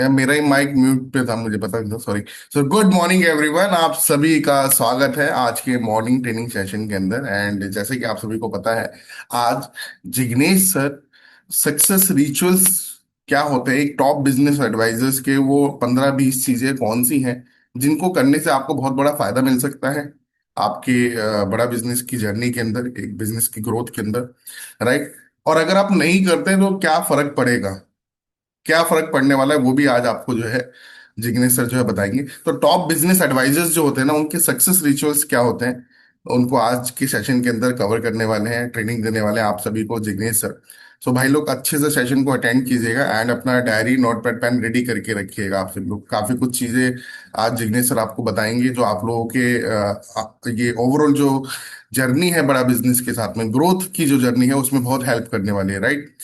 या मेरा ही mic mute पे था, मुझे पता नहीं था, sorry. So good morning everyone, आप सभी का स्वागत है आज के मॉर्निंग ट्रेनिंग सेशन के अंदर। एंड जैसे कि आप सभी को पता है, आज जिग्नेश सर सक्सेस रिचुअल्स क्या होते हैं, एक टॉप बिजनेस एडवाइजर्स के वो 15-20 चीजें कौन सी हैं जिनको करने से आपको बहुत बड़ा फायदा मिल सकता है आपके बड़ा बिजनेस की जर्नी के अंदर, एक बिजनेस की ग्रोथ के अंदर, राइट। और अगर आप नहीं करते तो क्या फर्क पड़ेगा, क्या फर्क पड़ने वाला है, वो भी आज आपको जो है जिग्नेश सर जो है बताएंगे। तो टॉप बिजनेस एडवाइजर्स जो होते हैं ना, उनके सक्सेस रिचुअल्स क्या होते हैं, उनको आज के सेशन के अंदर कवर करने वाले हैं, ट्रेनिंग देने वाले हैं आप सभी को जिग्नेश सर। सो भाई लोग अच्छे से सेशन को अटेंड कीजिएगा एंड अपना diary note pad pen ready करके रखिएगा। आप सब लोग काफी कुछ चीजें आज जिग्नेश सर आपको बताएंगे जो आप लोगों के ये ओवरऑल जो जर्नी है बड़ा बिजनेस के साथ में, ग्रोथ की जो जर्नी है उसमें बहुत हेल्प करने वाली है, राइट।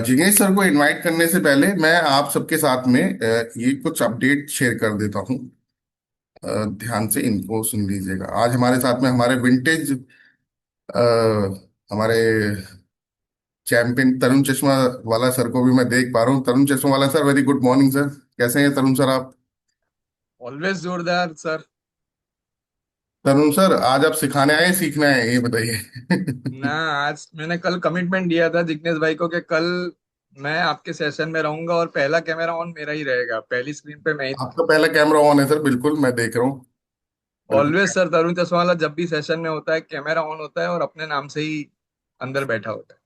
जिग्नेश सर को इनवाइट करने से पहले मैं आप सबके साथ में ये कुछ अपडेट शेयर कर देता हूँ। ध्यान से इनको सुन लीजिएगा। आज हमारे साथ में हमारे विंटेज हमारे चैंपियन तरुण चश्मा वाला सर को भी मैं देख पा रहा हूँ। तरुण चश्मा वाला sir, very good morning sir. कैसे हैं तरुण सर आप? ऑलवेज जोरदार सर। तरुण सर, आज आप सिखाने आए हैं, सीखना है, ये बताइए। ना, आज मैंने कल कमिटमेंट दिया था जिग्नेश भाई को कि कल मैं आपके सेशन में रहूंगा और पहला कैमरा ऑन मेरा ही रहेगा, पहली स्क्रीन पे मैं ही आपका पहला कैमरा ऑन है सर, बिल्कुल मैं देख रहा हूँ। बिल्कुल। ऑलवेज सर, तरुण चश्मा वाला जब भी सेशन में होता है कैमरा ऑन होता है और अपने नाम से ही अंदर बैठा होता है।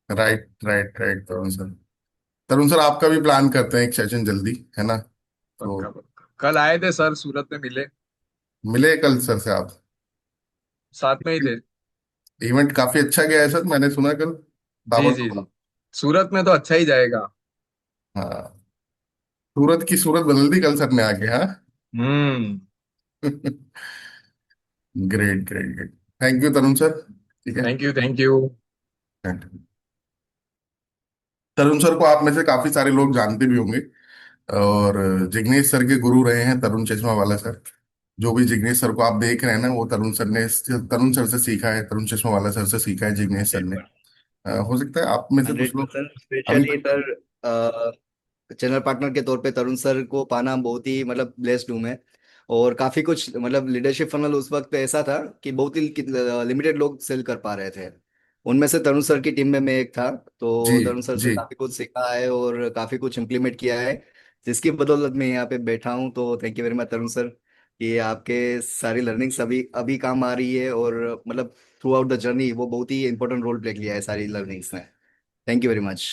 राइट राइट राइट तरुण सर। तरुण सर, आपका भी प्लान करते हैं एक सेशन जल्दी, है ना? तो पक्का पक्का, कल आए थे सर, सूरत में मिले, मिले कल सर से आप? साथ में ही थे। इवेंट काफी अच्छा गया है सर, मैंने सुना कल। जी जी ताबड़तोड़। जी, सूरत में तो अच्छा ही जाएगा। हाँ, सूरत की सूरत बदल दी कल सर ने आके, हाँ। Hmm. Great great great. Thank you Tarun sir. ठीक है। Thank you thank you. Tarun sir को आप में से काफी सारे लोग जानते भी होंगे, और जिग्नेश सर के गुरु रहे हैं तरुण चश्मा वाला सर। जो भी जिग्नेश सर को आप देख रहे हैं ना, वो तरुण सर से सीखा है, तरुण चश्मा वाला सर से सीखा है जिग्नेश सर ने। हो सकता है आप में से कुछ लोग 100% अभी स्पेशली तक। सर। चैनल पार्टनर के तौर पे तरुण सर को पाना बहुत ही मतलब ब्लेस्ड हूँ मैं। और काफी कुछ मतलब लीडरशिप फनल उस वक्त ऐसा था कि बहुत ही लिमिटेड लोग सेल कर पा रहे थे। उनमें से तरुण सर की टीम में मैं एक था। जी तो तरुण सर से जी। काफी कुछ सीखा है और काफी कुछ इम्प्लीमेंट किया है, जिसकी बदौलत मैं यहाँ पे बैठा हूँ। तो thank you very much Tarun sir कि आपके सारी लर्निंग्स अभी अभी काम आ रही है। और मतलब थ्रू आउट द जर्नी वो बहुत ही इंपॉर्टेंट रोल प्ले किया है सारी लर्निंग्स ने। Thank you very much.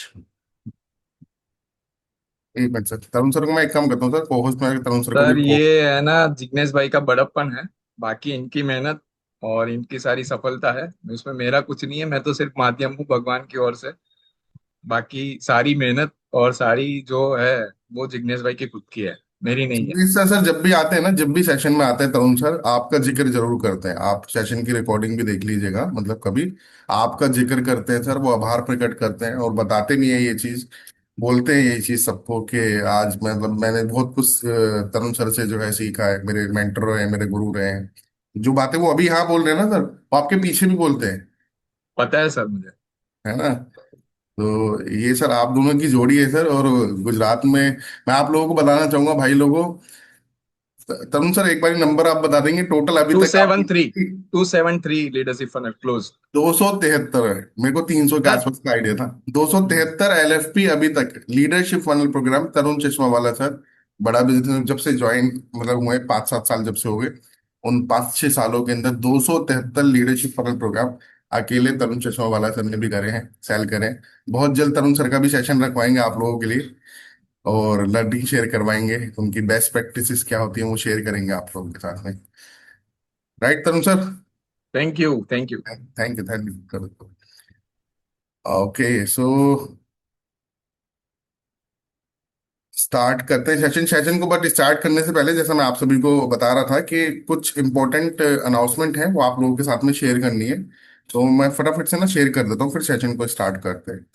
एक मिनट सर, तरुण सर को मैं एक काम करता हूँ सर, को होस्ट में तरुण सर को भी सर ये है ना जिग्नेश भाई का बड़प्पन है, बाकी इनकी मेहनत और इनकी सारी सफलता है, इसमें मेरा कुछ नहीं है, मैं तो सिर्फ माध्यम हूँ भगवान की ओर से। बाकी सारी मेहनत और सारी जो है वो जिग्नेश भाई की खुद की है, मेरी नहीं है। सर। सर जब भी आते हैं ना, जब भी सेशन में आते हैं तरुण सर, आपका जिक्र जरूर करते हैं। आप सेशन की रिकॉर्डिंग भी देख लीजिएगा, मतलब कभी आपका जिक्र करते हैं सर, वो आभार प्रकट करते हैं और बताते नहीं है ये चीज, बोलते हैं ये चीज सबको कि आज मतलब मैंने बहुत कुछ तरुण सर से जो है सीखा है, मेरे मेंटर रहे हैं, मेरे गुरु रहे हैं। जो बातें वो अभी यहाँ बोल रहे हैं ना सर, वो आपके पीछे भी बोलते हैं, पता है सर मुझे। है ना? तो ये सर आप दोनों की जोड़ी है सर। और गुजरात में मैं आप लोगों को बताना चाहूंगा भाई लोगों, तरुण सर एक बार नंबर आप बता देंगे टोटल अभी टू तक आप? Seven three 273 leadership funnel close. 273 है, मेरे को 300 के सर। आसपास का आइडिया था। 273 एलएफपी अभी तक लीडरशिप फनल प्रोग्राम तरुण चश्मा वाला सर। बड़ा बिजनेस जब से ज्वाइन मतलब हुए 5-7 साल जब से हो गए, उन 5-6 सालों के अंदर 273 लीडरशिप फनल प्रोग्राम अकेले तरुण चश्मा वाला सर ने भी करे हैं, सेल करे हैं। बहुत जल्द तरुण सर का भी सेशन रखवाएंगे आप लोगों के लिए, और लर्निंग शेयर करवाएंगे, उनकी बेस्ट प्रैक्टिसेस क्या होती हैं वो शेयर करेंगे आप लोगों के साथ में, right Tarun sir? Thank you thank you. Thank you. Okay so start करते हैं सेशन। सेशन को बट स्टार्ट करने से पहले, जैसा मैं आप सभी को बता रहा था कि कुछ इंपॉर्टेंट अनाउंसमेंट है वो आप लोगों के साथ में शेयर करनी है। तो मैं फटाफट से ना शेयर कर देता हूँ, फिर सेशन को स्टार्ट करते हैं।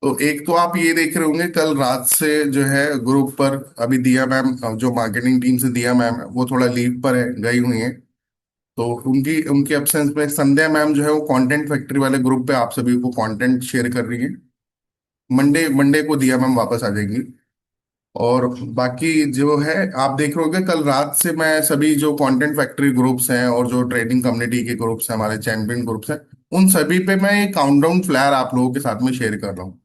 तो एक तो आप ये देख रहे होंगे कल रात से जो है ग्रुप पर, अभी दिया मैम जो मार्केटिंग टीम से दिया मैम है, वो थोड़ा लीव पर है, गई हुई है। तो उनकी उनके एब्सेंस में संध्या मैम जो है वो कंटेंट फैक्ट्री वाले ग्रुप पे आप सभी को कंटेंट शेयर कर रही है। मंडे मंडे को दिया मैम वापस आ जाएंगी। और बाकी जो है आप देख रहे होगे कल रात से मैं सभी जो कंटेंट फैक्ट्री ग्रुप्स हैं और जो ट्रेडिंग कम्युनिटी के ग्रुप्स हैं, हमारे चैंपियन ग्रुप्स हैं, उन सभी पे मैं एक काउंटडाउन फ्लायर आप लोगों के साथ में शेयर कर रहा हूँ।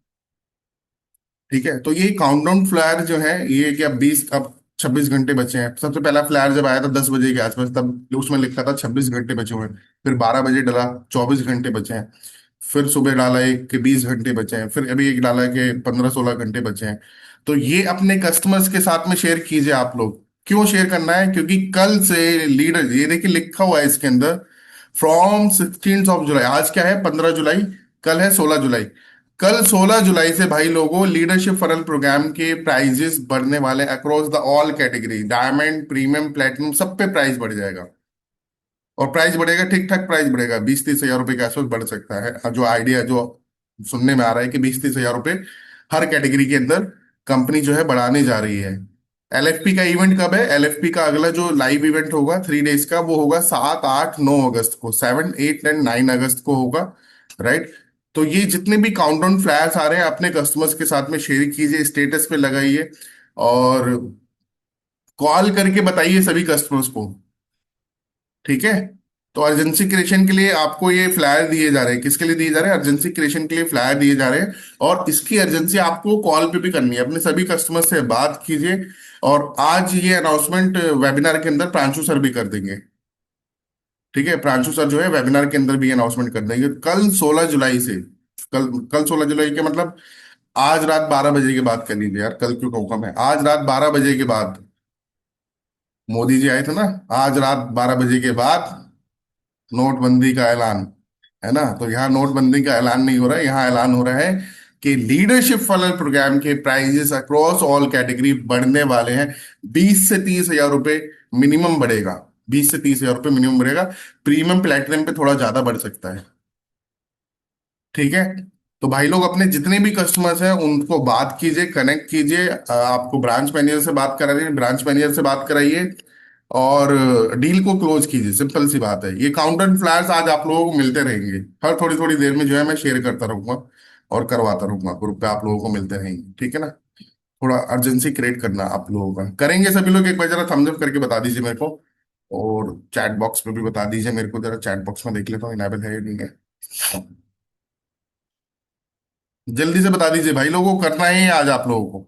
ठीक है, तो ये काउंटडाउन फ्लायर जो है ये कि अब 26 घंटे बचे हैं। सबसे पहला फ्लायर जब आया था 10 बजे के आसपास, तब उसमें लिखा था 26 घंटे बचे हुए हैं। फिर 12 बजे डाला 24 घंटे बचे हैं। फिर सुबह डाला एक कि 20 घंटे बचे हैं। फिर अभी एक डाला कि 15-16 घंटे बचे हैं। तो ये अपने कस्टमर्स के साथ में शेयर कीजिए आप लोग। क्यों शेयर करना है? क्योंकि कल से लीडर, ये देखिए लिखा हुआ है इसके अंदर, फ्रॉम 16 जुलाई, आज क्या है 15 जुलाई, कल है 16 जुलाई। कल 16 जुलाई से भाई लोगों लीडरशिप फनल प्रोग्राम के प्राइजेस बढ़ने वाले across the all category, diamond premium platinum सब पे प्राइस बढ़ जाएगा। और प्राइस बढ़ेगा, ठीक ठाक प्राइस बढ़ेगा, 20-30 हजार रुपए के आसपास बढ़ सकता है। जो आइडिया जो सुनने में आ रहा है कि 20-30 हजार रुपए हर कैटेगरी के अंदर कंपनी जो है बढ़ाने जा रही है। एलएफपी का इवेंट कब है? एलएफपी का अगला जो लाइव इवेंट होगा 3 डेज का, वो होगा 7, 8, 9 अगस्त को, 7, 8 एंड 9 अगस्त को होगा। राइट। तो ये जितने भी काउंटडाउन फ्लैश आ रहे हैं अपने कस्टमर्स के साथ में शेयर कीजिए, स्टेटस पे लगाइए और कॉल करके बताइए सभी कस्टमर्स को। ठीक है। तो अर्जेंसी क्रिएशन के लिए आपको ये फ्लायर दिए जा रहे हैं। किसके लिए दिए जा रहे हैं? अर्जेंसी क्रिएशन के लिए फ्लायर दिए जा रहे हैं। और इसकी अर्जेंसी आपको कॉल पे भी करनी है, अपने सभी कस्टमर से बात कीजिए। और आज ये अनाउंसमेंट वेबिनार के अंदर प्रांशु सर भी कर देंगे। ठीक है, प्रांशु सर जो है वेबिनार के अंदर भी अनाउंसमेंट कर देंगे कल 16 जुलाई से। कल कल 16 जुलाई के मतलब आज रात 12 बजे के बाद कर लीजिए यार, कल क्यों कहूँ मैं, आज रात 12 बजे के बाद। मोदी जी आए थे ना, आज रात 12 बजे के बाद नोटबंदी का ऐलान, है ना। तो यहाँ नोटबंदी का ऐलान नहीं हो रहा है, यहाँ ऐलान हो रहा है कि लीडरशिप फनल प्रोग्राम के प्राइजेस अक्रॉस ऑल कैटेगरी बढ़ने वाले हैं। 20 से 30 हजार रुपए मिनिमम बढ़ेगा, 20 से 30 हजार रुपए मिनिमम बढ़ेगा। प्रीमियम प्लेटिनम पे थोड़ा ज्यादा बढ़ सकता है। ठीक है। तो भाई लोग अपने जितने भी कस्टमर्स हैं उनको बात कीजिए, कनेक्ट कीजिए। आपको ब्रांच मैनेजर से बात करा रही है, ब्रांच मैनेजर से बात कराइए और डील को क्लोज कीजिए। सिंपल सी बात है। ये काउंटर फ्लैश आज आप लोगों को मिलते रहेंगे, हर थोड़ी थोड़ी देर में जो है मैं शेयर करता रहूंगा और करवाता रहूंगा, ग्रुप पे आप लोगों को मिलते रहेंगे। ठीक है ना। थोड़ा अर्जेंसी क्रिएट करना आप लोगों का करेंगे सभी लोग। एक बार जरा थम्स अप करके बता दीजिए मेरे को, और चैट बॉक्स पे भी बता दीजिए मेरे को, जरा चैट बॉक्स में देख लेता हूँ इनेबल है या नहीं है। जल्दी से बता दीजिए भाई, लोगों को करना है आज आप लोगों को।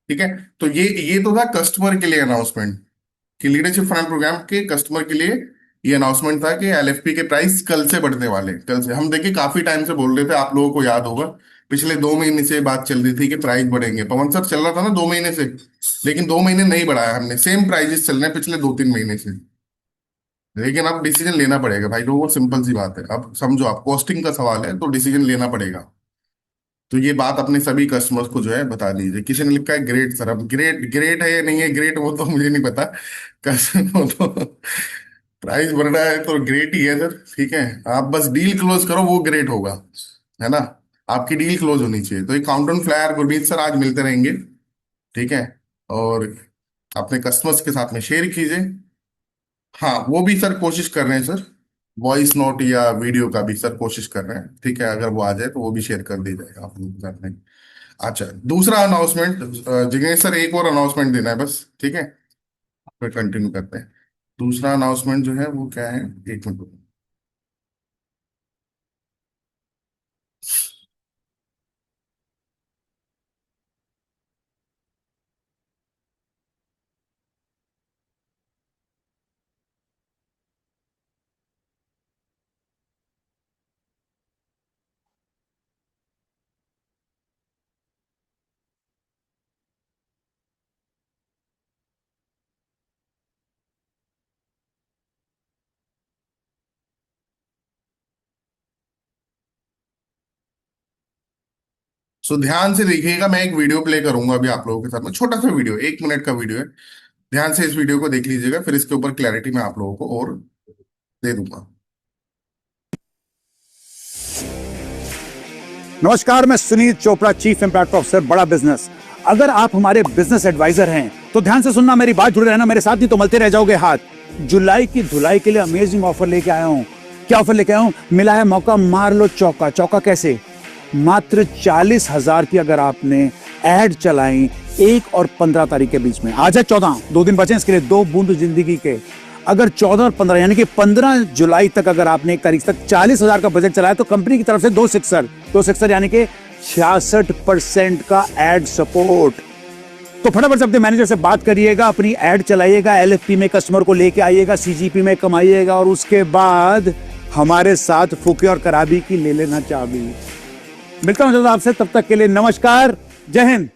ठीक है। तो ये तो था कस्टमर के लिए अनाउंसमेंट कि लीडरशिप फाइनेंस प्रोग्राम के कस्टमर के लिए ये अनाउंसमेंट था कि एलएफपी के प्राइस कल से बढ़ने वाले हैं। कल से हम देखिए काफी टाइम से बोल रहे थे, आप लोगों को याद होगा पिछले 2 महीने से बात चल रही थी कि प्राइस बढ़ेंगे। पवन सर चल रहा था ना 2 महीने से, लेकिन 2 महीने नहीं बढ़ाया हमने, सेम प्राइजेस चल रहे हैं पिछले 2-3 महीने से। लेकिन अब डिसीजन लेना पड़ेगा भाई लोगों को, सिंपल सी बात है। अब समझो आप कॉस्टिंग का सवाल है तो डिसीजन लेना पड़ेगा। तो ये बात अपने सभी कस्टमर्स को जो है बता दीजिए। किसी ने लिखा है ग्रेट सर, अब ग्रेट ग्रेट है या नहीं है ग्रेट वो तो मुझे नहीं पता। कस्टमर तो प्राइस बढ़ रहा है तो ग्रेट ही है सर। ठीक है, आप बस डील क्लोज करो वो ग्रेट होगा, है ना। आपकी डील क्लोज होनी चाहिए। तो ये काउंटडाउन फ्लायर गुरमीत सर आज मिलते रहेंगे। ठीक है। और अपने कस्टमर्स के साथ में शेयर कीजिए। हाँ वो भी सर कोशिश कर रहे हैं सर, वॉइस नोट या वीडियो का भी सर कोशिश कर रहे हैं। ठीक है, अगर वो आ जाए तो वो भी शेयर कर दी जाएगा आप लोगों के साथ में। अच्छा, दूसरा अनाउंसमेंट जिग्नेश सर एक और अनाउंसमेंट देना है बस। ठीक है, फिर कंटिन्यू करते हैं। दूसरा अनाउंसमेंट जो है वो क्या है, एक मिनट। सो ध्यान से देखिएगा, मैं एक वीडियो प्ले करूंगा अभी आप लोगों के साथ में, छोटा सा वीडियो, 1 मिनट का वीडियो है। ध्यान से इस वीडियो को देख लीजिएगा, फिर इसके ऊपर क्लैरिटी मैं आप लोगों को और दे दूंगा। नमस्कार, मैं Sunil Chopra, chief impact officer, बड़ा बिजनेस। अगर आप हमारे बिजनेस एडवाइजर हैं तो ध्यान से सुनना, मेरी बात, जुड़े रहना मेरे साथ, नहीं तो मलते रह जाओगे हाथ। जुलाई की धुलाई के लिए अमेजिंग ऑफर लेके आया हूं। क्या ऑफर लेके आया हूं? मिला है मौका, मार लो चौका। चौका कैसे? मात्र 40,000 की अगर आपने एड चलाई 1 और 15 तारीख के बीच में, आज है 14, 2 दिन बचे इसके लिए, 2 बूंद जिंदगी के। अगर 14 और 15 यानी कि 15 जुलाई तक अगर आपने 1 तारीख तक 40,000 का बजट चलाया तो कंपनी की तरफ से 2 सिक्सर यानी कि 66% का एड सपोर्ट। तो फटाफट से अपने मैनेजर से बात करिएगा, अपनी एड चलाइएगा, एलएफपी में कस्टमर को लेके आइएगा, सीजीपी में कमाइएगा और उसके बाद हमारे साथ फूके और कराबी की ले लेना चाबी। मिलता हूं जल्द आपसे, तब तक के लिए नमस्कार, जय हिंद।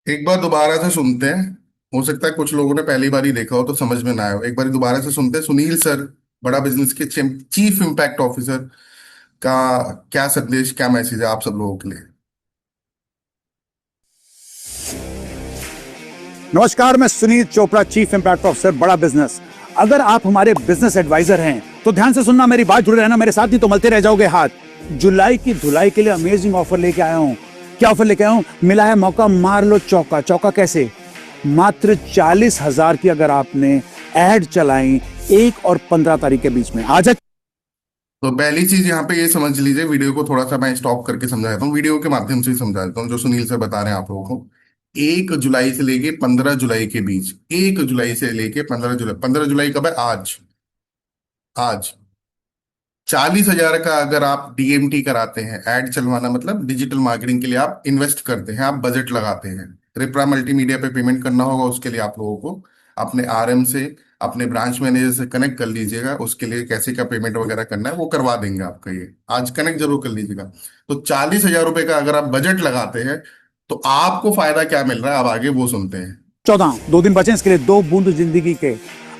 एक बार दोबारा से सुनते हैं। हो सकता है कुछ लोगों ने पहली बार ही देखा हो तो समझ में ना आए हो। एक बार दोबारा से सुनते हैं। सुनील सर, बड़ा बिजनेस के चीफ इम्पैक्ट ऑफिसर का क्या संदेश, क्या मैसेज है आप सब लोगों के लिए। नमस्कार, मैं Sunil Chopra, chief impact officer, बड़ा बिजनेस। अगर आप हमारे बिजनेस एडवाइजर हैं तो ध्यान से सुनना, मेरी बात, जुड़े रहना मेरे साथ, नहीं तो मलते रह जाओगे हाथ। जुलाई की धुलाई के लिए अमेजिंग ऑफर लेके आया हूं। क्या ऑफर लेके आया हूं? मिला है मौका, मार लो चौका। चौका कैसे? मात्र 40,000 की अगर आपने एड चलाई 1 और 15 तारीख के बीच में, आज है। तो पहली चीज यहाँ पे ये समझ लीजिए, वीडियो को थोड़ा सा मैं स्टॉप करके समझा देता हूँ, वीडियो के माध्यम से ही समझा देता हूँ जो सुनील सर बता रहे हैं आप लोगों को। 1 जुलाई से लेके 15 जुलाई के बीच, 1 जुलाई से लेके 15 जुलाई, 15 जुलाई कब है? आज। आज 40,000 का अगर आप डीएमटी कराते हैं, ऐड चलवाना मतलब डिजिटल मार्केटिंग के लिए आप इन्वेस्ट करते हैं, आप बजट लगाते हैं। रिप्रा मल्टीमीडिया पे पेमेंट करना होगा, उसके लिए आप लोगों को अपने आरएम से, अपने ब्रांच मैनेजर से कनेक्ट कर लीजिएगा। उसके लिए कैसे का पेमेंट वगैरह करना है वो करवा देंगे आपका, ये आज कनेक्ट जरूर कर लीजिएगा। तो 40,000 रुपए का अगर आप बजट लगाते हैं तो आपको फायदा क्या मिल रहा है, अब आगे वो सुनते हैं। 14, 2 दिन बचे इसके लिए, 2 बूंद जिंदगी के।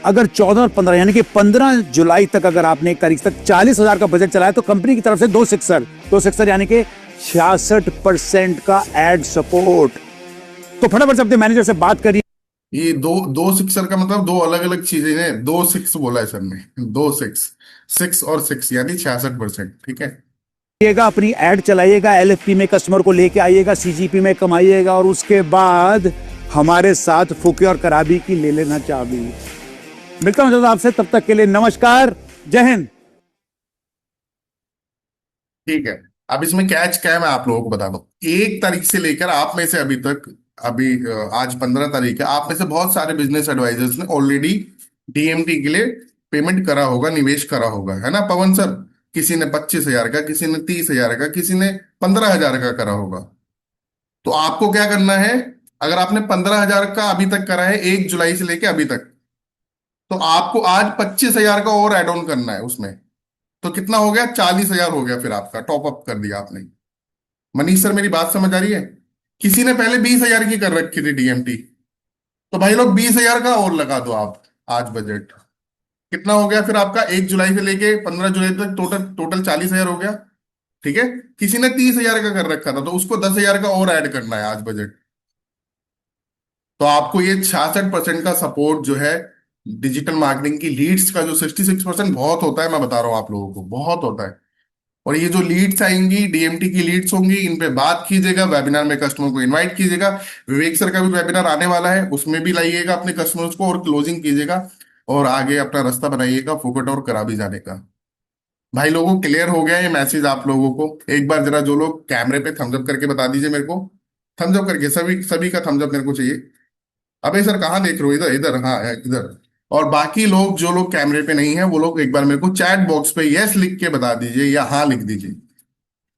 अगर 14 और 15 यानी कि 15 जुलाई तक अगर आपने 1 तारीख तक 40,000 का बजट चलाया तो कंपनी की तरफ से 2 सिक्सर यानी कि 66% का एड सपोर्ट। तो फटाफट से अपने मैनेजर से बात करिए। ये दो दो सिक्सर का मतलब दो अलग अलग चीजें हैं। 2 6 बोला है सर ने, 2 6, 6 और 6 यानी 66%। ठीक है। अपनी एड चलाइएगा, एलएफपी में कस्टमर को लेके आइएगा, सीजीपी में कमाइएगा और उसके बाद हमारे साथ फूके और कराबी की ले लेना चाबी। मिलता हूं जल्द आपसे, तब तक के लिए नमस्कार, जय हिंद। ठीक है। अब इसमें कैच क्या है मैं आप लोगों को बता दूं। 1 तारीख से लेकर आप में से अभी तक, अभी आज 15 तारीख है, आप में से बहुत सारे बिजनेस एडवाइजर्स ने ऑलरेडी डीएमटी के लिए पेमेंट करा होगा, निवेश करा होगा, है ना पवन सर? किसी ने 25,000 का, किसी ने 30,000 का, किसी ने 15,000 का करा होगा। तो आपको क्या करना है? अगर आपने 15,000 का अभी तक करा है 1 जुलाई से लेकर अभी तक, तो आपको आज 25,000 का और एड ऑन करना है उसमें। तो कितना हो गया? 40,000 हो गया। फिर आपका टॉप अप कर दिया आपने। मनीष सर मेरी बात समझ आ रही है? किसी ने पहले 20,000 की कर रखी थी डीएमटी, तो भाई लोग 20,000 का और लगा दो आप आज बजट। कितना हो गया फिर आपका? 1 जुलाई से लेके 15 जुलाई तक टोटल टोटल 40,000 हो गया। ठीक है। किसी ने 30,000 का कर रखा था तो उसको 10,000 का और ऐड करना है आज बजट। तो आपको ये 66% का सपोर्ट जो है, डिजिटल मार्केटिंग की लीड्स का जो 66% बहुत होता है, मैं बता रहा हूँ आप लोगों को, बहुत होता है। और ये जो लीड्स आएंगी, डीएमटी की लीड्स होंगी, इन पे बात कीजिएगा, वेबिनार में कस्टमर को इनवाइट कीजिएगा। विवेक सर का भी वेबिनार आने वाला है, उसमें भी लाइएगा अपने कस्टमर्स को और क्लोजिंग कीजिएगा और आगे अपना रास्ता बनाइएगा फुकट और करा भी जाने का। भाई लोगों क्लियर हो गया ये मैसेज आप लोगों को? एक बार जरा जो लोग कैमरे पे थम्स अप करके बता दीजिए मेरे को। थम्स अप करके, सभी सभी का थम्स अप मेरे को चाहिए। अबे सर कहाँ देख रहे हो? इधर इधर, हाँ इधर। और बाकी लोग जो लोग कैमरे पे नहीं है वो लोग एक बार मेरे को चैट बॉक्स पे यस लिख के बता दीजिए या हाँ लिख दीजिए।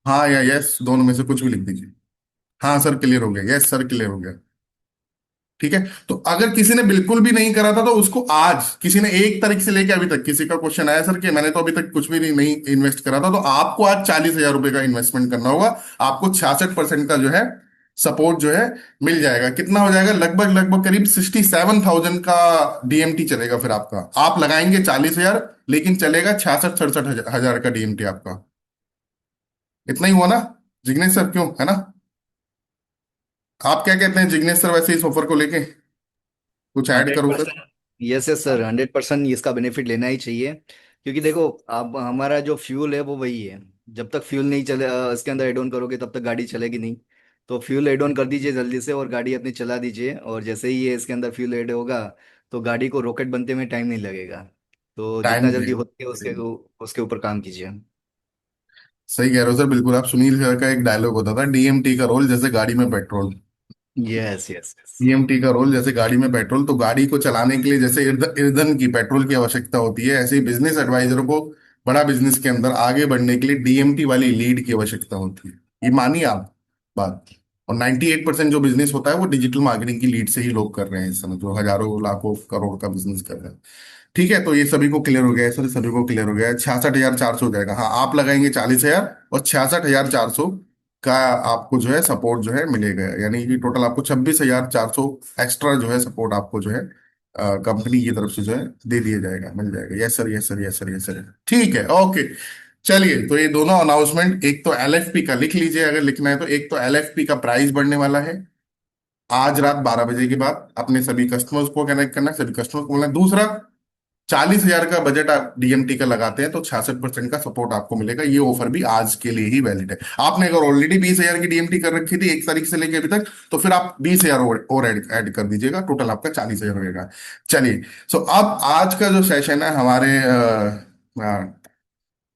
हाँ या यस, दोनों में से कुछ भी लिख दीजिए। हाँ सर क्लियर हो गया, यस सर क्लियर हो गया। ठीक है। तो अगर किसी ने बिल्कुल भी नहीं करा था तो उसको आज, किसी ने 1 तारीख से लेकर अभी तक, किसी का क्वेश्चन आया सर कि मैंने तो अभी तक कुछ भी नहीं इन्वेस्ट करा था, तो आपको आज 40,000 रुपए का इन्वेस्टमेंट करना होगा। आपको 66% का जो है सपोर्ट जो है मिल जाएगा। कितना हो जाएगा? लगभग लगभग करीब 67,000 का डीएमटी चलेगा। फिर आपका, आप लगाएंगे 40,000 लेकिन चलेगा 66-67 हजार का डीएमटी आपका। इतना ही हुआ ना जिग्नेश सर? क्यों, है ना? आप क्या कहते हैं जिग्नेश सर वैसे इस ऑफर को लेके? कुछ ऐड हंड्रेड करो sir. Percent yes yes sir, 100% इसका बेनिफिट लेना ही चाहिए। क्योंकि देखो, आप हमारा जो फ्यूल है वो वही है। जब तक फ्यूल नहीं चले इसके अंदर एड ऑन करोगे तब तक गाड़ी चलेगी नहीं। तो फ्यूल एड ऑन कर दीजिए जल्दी से और गाड़ी अपनी चला दीजिए, और जैसे ही ये इसके अंदर फ्यूल ऐड होगा तो गाड़ी को रॉकेट बनते में टाइम नहीं लगेगा। तो जितना टाइम जल्दी पे। हो सके उसके उसके ऊपर काम कीजिए। सही कह रहे हो सर, बिल्कुल। आप सुनील सर का एक डायलॉग होता था, डीएमटी का रोल जैसे गाड़ी में petrol. Yes yes yes. EMT का रोल जैसे गाड़ी में पेट्रोल। तो गाड़ी को चलाने के लिए जैसे ईंधन की, पेट्रोल की आवश्यकता होती है, ऐसे ही बिजनेस एडवाइजरों को बड़ा बिजनेस के अंदर आगे बढ़ने के लिए डीएमटी वाली लीड की आवश्यकता होती है। ये मानिए आप बात। और 98% जो बिजनेस होता है वो डिजिटल मार्केटिंग की लीड से ही लोग कर रहे हैं इस समय, जो हजारों लाखों करोड़ का बिजनेस कर रहे हैं। ठीक है, तो ये सभी को क्लियर हो गया है सर, सभी को क्लियर हो गया है। 66,400 हो जाएगा। हाँ, आप लगाएंगे 40,000 और 66,400 का आपको जो है सपोर्ट जो है मिलेगा, यानी कि टोटल आपको 26,400 एक्स्ट्रा जो है सपोर्ट आपको जो है कंपनी की तरफ से जो है दे दिया जाएगा, मिल जाएगा। Yes sir, yes sir, yes sir, yes sir. ठीक है, ओके। चलिए, तो ये दोनों अनाउंसमेंट, एक तो एलएफपी का लिख लीजिए अगर लिखना है तो। एक तो एलएफपी का प्राइस बढ़ने वाला है आज रात 12 बजे के बाद। अपने सभी कस्टमर्स को कनेक्ट करना है, सभी कस्टमर्स को बोलना है। दूसरा, 40,000 का बजट आप डीएमटी का लगाते हैं तो 66% का सपोर्ट आपको मिलेगा। ये ऑफर भी आज के लिए ही वैलिड है। आपने अगर ऑलरेडी 20,000 की डीएमटी कर रखी थी 1 तारीख से लेके अभी तक, तो फिर आप 20,000 और ऐड कर दीजिएगा, टोटल आपका 40,000 होगा। चलिए, सो अब आज का जो सेशन है हमारे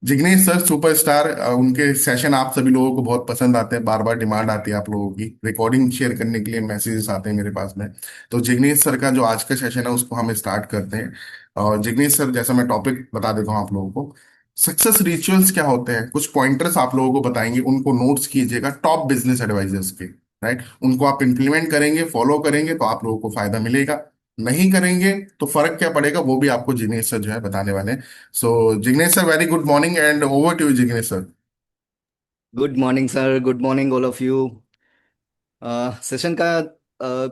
जिग्नेश सर सुपरस्टार, उनके सेशन आप सभी लोगों को बहुत पसंद आते हैं। बार बार डिमांड आती है आप लोगों की, रिकॉर्डिंग शेयर करने के लिए मैसेजेस आते हैं मेरे पास में। तो जिग्नेश सर का जो आज का सेशन है उसको हम स्टार्ट करते हैं। और जिग्नेश सर, जैसा मैं टॉपिक बता देता हूँ आप लोगों को, सक्सेस रिचुअल्स क्या होते हैं, कुछ पॉइंटर्स आप लोगों को बताएंगे, उनको नोट्स कीजिएगा टॉप बिजनेस एडवाइजर्स के। राइट, उनको आप इंप्लीमेंट करेंगे, फॉलो करेंगे तो आप लोगों को फायदा मिलेगा। नहीं करेंगे तो फर्क क्या पड़ेगा, वो भी आपको जिग्नेश सर जो है बताने वाले हैं। So Jignesh sir, very good morning and over to you Jignesh sir. Good morning sir, good morning all of you. Session का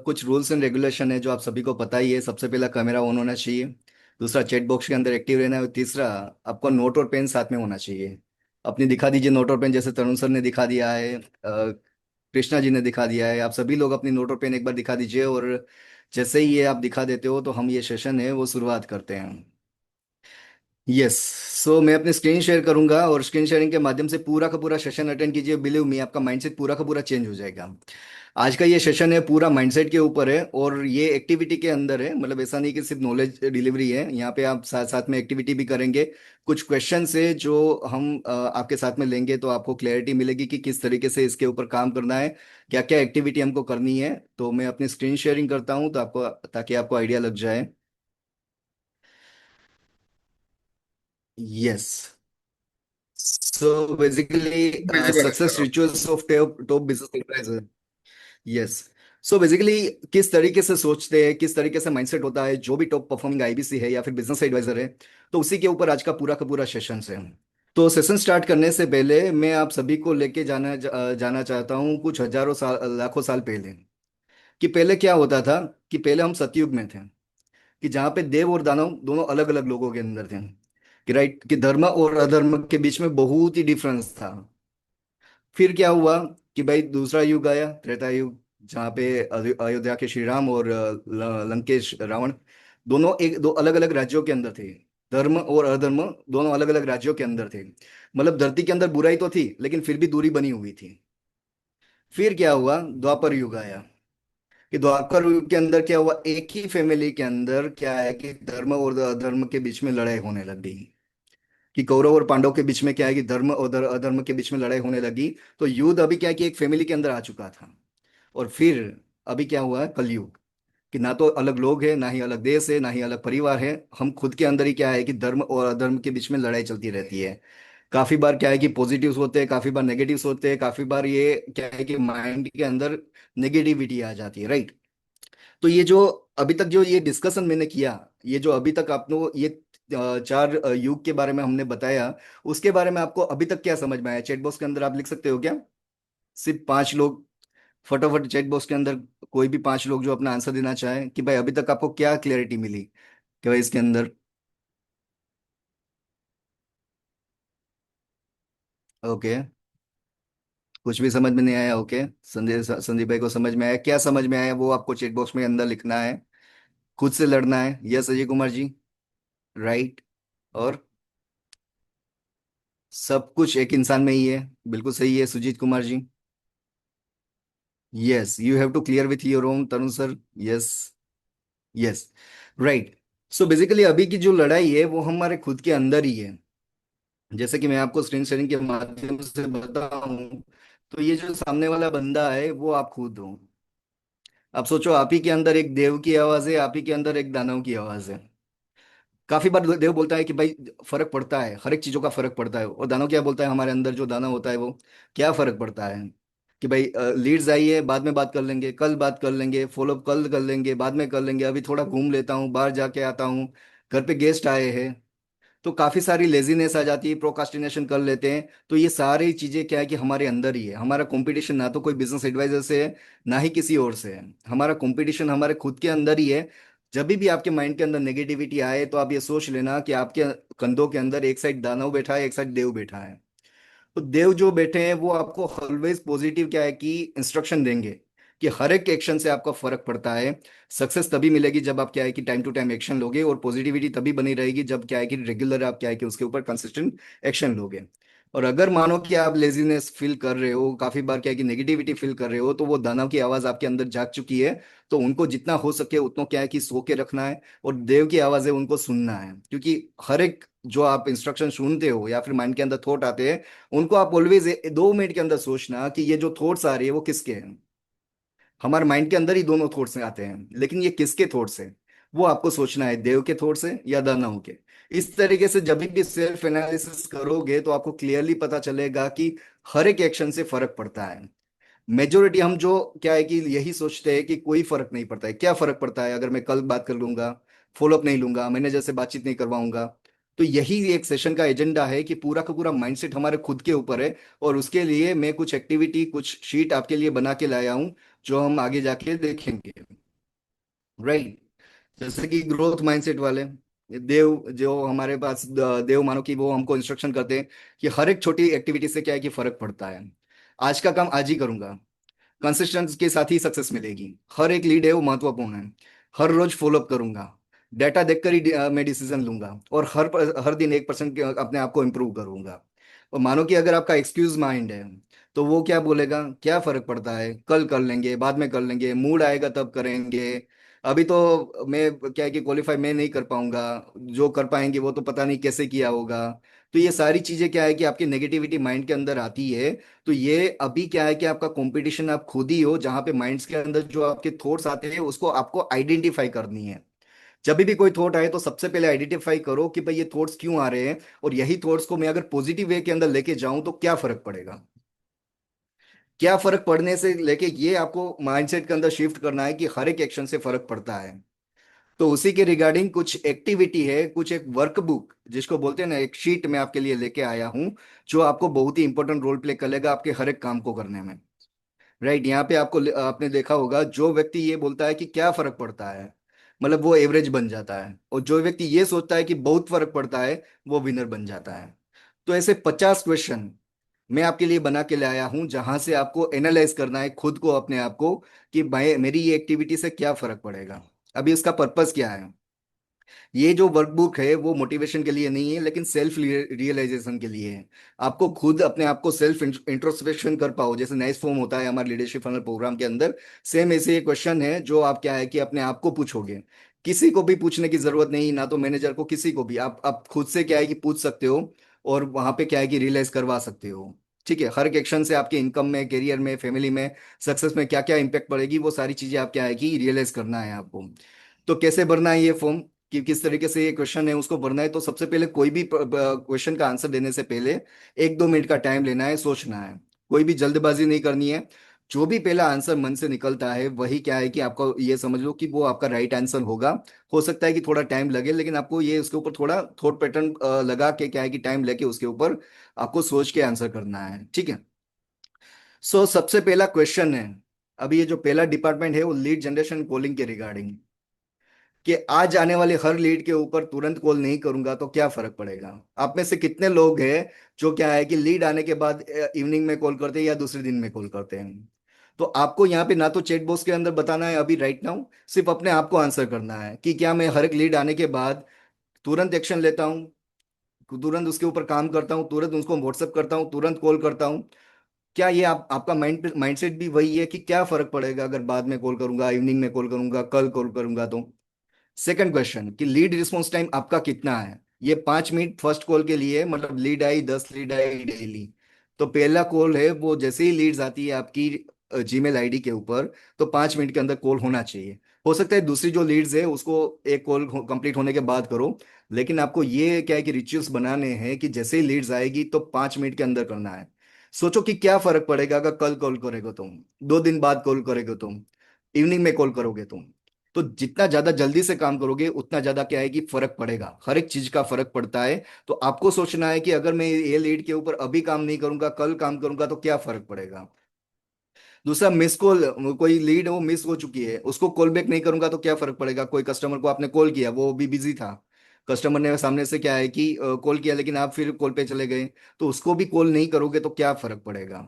कुछ रूल्स एंड रेगुलेशन है जो आप सभी को पता ही है। सबसे पहला, कैमरा ऑन होना चाहिए। दूसरा, चैट बॉक्स के अंदर एक्टिव रहना है। और तीसरा, आपको नोट और पेन साथ में होना चाहिए। अपनी दिखा दीजिए नोट और पेन, जैसे तरुण सर ने दिखा दिया है, कृष्णा जी ने दिखा दिया है। आप सभी लोग अपनी नोट और पेन एक बार दिखा दीजिए, और जैसे ही ये आप दिखा देते हो तो हम ये सेशन है वो शुरुआत करते हैं। यस। सो मैं अपनी स्क्रीन शेयर करूंगा, और स्क्रीन शेयरिंग के माध्यम से पूरा का पूरा सेशन अटेंड कीजिए। बिलीव मी, आपका माइंडसेट पूरा का पूरा चेंज हो जाएगा। आज का ये सेशन है पूरा माइंडसेट के ऊपर है, और ये एक्टिविटी के अंदर है। मतलब ऐसा नहीं कि सिर्फ नॉलेज डिलीवरी है, यहाँ पे आप साथ साथ में एक्टिविटी भी करेंगे। कुछ क्वेश्चन है जो हम आपके साथ में लेंगे, तो आपको क्लैरिटी मिलेगी कि किस तरीके से इसके ऊपर काम करना है, क्या क्या एक्टिविटी हमको करनी है। तो मैं अपनी स्क्रीन शेयरिंग करता हूँ तो आपको, ताकि आपको आइडिया लग जाए। यस। So basically, बेसिक वाले success सर आप। rituals of top business advisor. Yes. So basically किस तरीके से सोचते हैं, किस तरीके से माइंडसेट होता है जो भी टॉप परफॉर्मिंग आईबीसी है या फिर बिजनेस एडवाइजर है, तो उसी के ऊपर आज का पूरा सेशन है। तो सेशन स्टार्ट करने से पहले मैं आप सभी को लेके जाना चाहता हूँ कुछ हजारों साल, लाखों साल पहले। कि पहले क्या होता था, कि पहले हम सतयुग में थे, कि जहाँ पे देव और दानव दोनों अलग अलग लोगों के अंदर थे। कि राइट, कि धर्म और अधर्म के बीच में बहुत ही डिफरेंस था। फिर क्या हुआ, कि भाई दूसरा युग आया, त्रेता युग, जहाँ पे अयोध्या के श्री राम और लंकेश रावण दोनों एक दो अलग अलग राज्यों के अंदर थे। धर्म और अधर्म दोनों अलग अलग राज्यों के अंदर थे। मतलब धरती के अंदर बुराई तो थी, लेकिन फिर भी दूरी बनी हुई थी। फिर क्या हुआ, द्वापर युग आया। कि द्वापर युग के अंदर क्या हुआ, एक ही फैमिली के अंदर क्या है कि धर्म और अधर्म के बीच में लड़ाई होने लग गई। कि कौरव और पांडव के बीच में क्या है कि धर्म और अधर्म के बीच में लड़ाई होने लगी। तो युद्ध अभी क्या है कि एक फैमिली के अंदर आ चुका था। और फिर अभी क्या हुआ है, कलयुग। कि ना तो अलग लोग हैं, ना ही अलग देश है, ना ही अलग परिवार है। हम खुद के अंदर ही क्या है कि धर्म और अधर्म के बीच में लड़ाई चलती रहती है। काफी बार क्या है कि पॉजिटिव्स होते हैं, काफी बार नेगेटिव्स होते हैं, काफी बार ये क्या है कि माइंड के अंदर नेगेटिविटी आ जाती है, राइट। तो ये जो अभी तक जो ये डिस्कशन मैंने किया, ये जो अभी तक आपको ये चार युग के बारे में हमने बताया, उसके बारे में आपको अभी तक क्या समझ में आया? चैट बॉक्स के अंदर आप लिख सकते हो क्या? सिर्फ 5 लोग, फटाफट चैट बॉक्स के अंदर कोई भी 5 लोग जो अपना आंसर देना चाहें, कि भाई अभी तक आपको क्या क्लैरिटी मिली कि भाई इसके अंदर। ओके, कुछ भी समझ में नहीं आया? ओके, संदीप भाई को समझ में आया? क्या समझ में आया वो आपको चैट बॉक्स में अंदर लिखना है। खुद से लड़ना है। Yes Ajay Kumar ji, right. और सब कुछ एक इंसान में ही है, बिल्कुल सही है Sujeet Kumar ji. Yes, you have to clear with your own, Tarun sir. Yes. Yes. Right. So basically अभी की जो लड़ाई है वो हमारे खुद के अंदर ही है। जैसे कि मैं आपको स्क्रीन शेयरिंग के माध्यम से बताऊं, तो ये जो सामने वाला बंदा है वो आप खुद हो। आप सोचो, आप ही के अंदर एक देव की आवाज है, आप ही के अंदर एक दानव की आवाज है। काफी बार देव बोलता है कि भाई फर्क पड़ता है, हर एक चीजों का फर्क पड़ता है, और दानव क्या बोलता है, हमारे अंदर जो दानव होता है वो क्या फर्क पड़ता है कि भाई लीड्स आई है, बाद में बात कर लेंगे, कल बात कर लेंगे, फॉलोअप कल कर लेंगे, बाद में कर लेंगे, अभी थोड़ा घूम लेता हूँ, बाहर जाके आता हूँ, घर पे गेस्ट आए हैं। तो काफी सारी लेजीनेस आ जाती है, प्रोकास्टिनेशन कर लेते हैं। तो ये सारी चीजें क्या है कि हमारे अंदर ही है। हमारा कंपटीशन ना तो कोई बिजनेस एडवाइजर से है, ना ही किसी और से है। हमारा कंपटीशन हमारे खुद के अंदर ही है। जब भी आपके माइंड के अंदर नेगेटिविटी आए तो आप ये सोच लेना कि आपके कंधों के अंदर एक साइड दानव बैठा है, एक साइड देव बैठा है। तो देव जो बैठे हैं वो आपको ऑलवेज पॉजिटिव क्या है कि इंस्ट्रक्शन देंगे कि हर एक एक्शन से आपका फर्क पड़ता है। सक्सेस तभी मिलेगी जब आप क्या है कि टाइम टू टाइम एक्शन लोगे, और पॉजिटिविटी तभी बनी रहेगी जब क्या है कि रेगुलर आप क्या है कि उसके ऊपर कंसिस्टेंट एक्शन लोगे। और अगर मानो कि आप लेजीनेस फील कर रहे हो, काफी बार क्या है कि नेगेटिविटी फील कर रहे हो, तो वो दानव की आवाज आपके अंदर जाग चुकी है। तो उनको जितना हो सके उतना क्या है कि सो के रखना है, और देव की आवाज है उनको सुनना है। क्योंकि हर एक जो आप इंस्ट्रक्शन सुनते हो या फिर माइंड के अंदर थॉट आते हैं, उनको आप ऑलवेज 2 मिनट के अंदर सोचना कि ये जो थॉट्स आ रही है वो किसके हैं। हमारे माइंड के अंदर ही दोनों थॉट्स आते हैं, लेकिन ये किसके थॉट्स हैं वो आपको सोचना है, देव के थॉट्स है या दानव के। इस तरीके से जब भी सेल्फ एनालिसिस करोगे तो आपको क्लियरली पता चलेगा कि हर एक एक्शन से फर्क पड़ता है। मेजोरिटी हम जो क्या है कि यही सोचते हैं कि कोई फर्क नहीं पड़ता है। क्या फर्क पड़ता है अगर मैं कल बात कर लूंगा, फॉलोअप नहीं लूंगा, मैनेजर से बातचीत नहीं करवाऊंगा। तो यही एक सेशन का एजेंडा है कि पूरा का पूरा माइंडसेट हमारे खुद के ऊपर है। और उसके लिए मैं कुछ एक्टिविटी, कुछ शीट आपके लिए बना के लाया हूं, जो हम आगे जाके देखेंगे। राइट। जैसे कि ग्रोथ माइंडसेट वाले देव जो हमारे पास देव मानो कि वो हमको इंस्ट्रक्शन करते हैं कि हर एक छोटी एक्टिविटी से क्या है कि फर्क पड़ता है। आज का काम आज ही करूंगा, कंसिस्टेंस के साथ ही सक्सेस मिलेगी, हर एक लीड है वो महत्वपूर्ण है, हर रोज फॉलोअप करूंगा, डेटा देखकर ही मैं डिसीजन लूंगा, और हर दिन 1% अपने आप को इम्प्रूव करूंगा। और मानो कि अगर आपका एक्सक्यूज माइंड है, तो वो क्या बोलेगा, क्या फर्क पड़ता है, कल कर लेंगे, बाद में कर लेंगे, मूड आएगा तब करेंगे, अभी तो मैं क्या है कि क्वालिफाई मैं नहीं कर पाऊंगा, जो कर पाएंगे वो तो पता नहीं कैसे किया होगा। तो ये सारी चीजें क्या है कि आपकी नेगेटिविटी माइंड के अंदर आती है। तो ये अभी क्या है कि आपका कंपटीशन आप खुद ही हो, जहां पे माइंड्स के अंदर जो आपके थॉट्स आते हैं उसको आपको आइडेंटिफाई करनी है। जब भी कोई थॉट आए तो सबसे पहले आइडेंटिफाई करो कि भाई ये थॉट्स क्यों आ रहे हैं, और यही थॉट्स को मैं अगर पॉजिटिव वे के अंदर लेके जाऊं तो क्या फर्क पड़ेगा। क्या फर्क पड़ने से लेके ये आपको माइंडसेट के अंदर शिफ्ट करना है कि हर एक एक्शन से फर्क पड़ता है। तो उसी के रिगार्डिंग कुछ एक्टिविटी है, कुछ एक वर्कबुक जिसको बोलते हैं ना, एक शीट मैं आपके लिए लेके आया हूं, जो आपको बहुत ही इंपॉर्टेंट रोल प्ले करेगा आपके हर एक काम को करने में। राइट। यहाँ पे आपने देखा होगा, जो व्यक्ति ये बोलता है कि क्या फर्क पड़ता है, मतलब वो एवरेज बन जाता है, और जो व्यक्ति ये सोचता है कि बहुत फर्क पड़ता है, वो विनर बन जाता है। तो ऐसे 50 क्वेश्चन मैं आपके लिए बना के लाया हूं, जहां से आपको एनालाइज करना है खुद को, अपने आप को, कि मेरी ये एक्टिविटी से क्या फर्क पड़ेगा। अभी उसका पर्पस क्या है। ये जो वर्कबुक है वो मोटिवेशन के लिए नहीं है, लेकिन सेल्फ रियलाइजेशन के लिए है। आपको खुद अपने आप को सेल्फ इंट्रोस्पेक्शन कर पाओ, जैसे नाइस फॉर्म होता है हमारे लीडरशिप फनल प्रोग्राम के अंदर। सेम ऐसे ये क्वेश्चन है जो आप क्या है कि अपने आप को पूछोगे। किसी को भी पूछने की जरूरत नहीं, ना तो मैनेजर को, किसी को भी आप खुद से क्या है कि पूछ सकते हो, और वहां पे क्या है कि रियलाइज करवा सकते हो। ठीक है। हर एक एक्शन से आपके इनकम में, करियर में, फैमिली में, सक्सेस में क्या क्या इंपैक्ट पड़ेगी, वो सारी चीजें आप क्या है कि रियलाइज करना है आपको। तो कैसे भरना है ये फॉर्म, कि किस तरीके से ये क्वेश्चन है उसको भरना है, तो सबसे पहले कोई भी क्वेश्चन का आंसर देने से पहले 1-2 मिनट का टाइम लेना है, सोचना है। कोई भी जल्दबाजी नहीं करनी है। जो भी पहला आंसर मन से निकलता है वही क्या है कि आपको ये समझ लो कि वो आपका राइट आंसर होगा। हो सकता है कि थोड़ा टाइम लगे, लेकिन आपको ये उसके ऊपर थोड़ा थॉट पैटर्न लगा के क्या है कि टाइम लेके उसके ऊपर आपको सोच के आंसर करना है। ठीक है। सो सबसे पहला क्वेश्चन है, अभी ये जो पहला डिपार्टमेंट है वो लीड जनरेशन कॉलिंग के रिगार्डिंग, कि आज आने वाले हर लीड के ऊपर तुरंत कॉल नहीं करूंगा तो क्या फर्क पड़ेगा। आप में से कितने लोग हैं जो क्या है कि लीड आने के बाद इवनिंग में कॉल करते हैं या दूसरे दिन में कॉल करते हैं। तो आपको यहाँ पे ना तो चैट बॉक्स के अंदर बताना है अभी राइट नाउ, सिर्फ अपने आप को आंसर करना है कि क्या मैं हर एक लीड आने के बाद तुरंत एक्शन लेता हूँ, तुरंत उसके ऊपर काम करता हूँ, तुरंत उसको व्हाट्सअप करता हूँ, तुरंत कॉल करता हूँ। क्या ये आपका माइंडसेट भी वही है कि क्या फर्क पड़ेगा अगर बाद में कॉल करूंगा, इवनिंग में कॉल करूंगा, कल कॉल करूंगा तो? सेकंड क्वेश्चन कि लीड रिस्पॉन्स टाइम आपका कितना है? ये 5 मिनट फर्स्ट कॉल के लिए, मतलब lead I 10 lead I daily, तो पहला कॉल है वो जैसे ही लीड्स आती है आपकी जीमेल आईडी के ऊपर, तो 5 मिनट के अंदर कॉल होना चाहिए। हो सकता है दूसरी जो लीड्स है उसको एक कॉल कंप्लीट होने के बाद करो, लेकिन आपको ये क्या है कि रिचुअल्स बनाने हैं कि जैसे ही लीड्स आएगी तो 5 मिनट के अंदर करना है। सोचो कि क्या फर्क पड़ेगा अगर कल कॉल करेगा तुम, 2 दिन बाद कॉल करेगा तुम, इवनिंग में कॉल करोगे तुम। तो जितना ज्यादा जल्दी से काम करोगे उतना ज्यादा क्या है कि फर्क पड़ेगा, हर एक चीज का फर्क पड़ता है। तो आपको सोचना है कि अगर मैं ये लीड के ऊपर अभी काम नहीं करूंगा, कल काम करूंगा तो क्या फर्क पड़ेगा। दूसरा, मिस कॉल, कोई लीड वो मिस हो चुकी है, उसको कॉल बैक नहीं करूंगा तो क्या फर्क पड़ेगा। कोई कस्टमर को आपने कॉल किया, वो भी बिजी था, कस्टमर ने सामने से क्या है कि कॉल किया लेकिन आप फिर कॉल पे चले गए, तो उसको भी कॉल नहीं करोगे तो क्या फर्क पड़ेगा।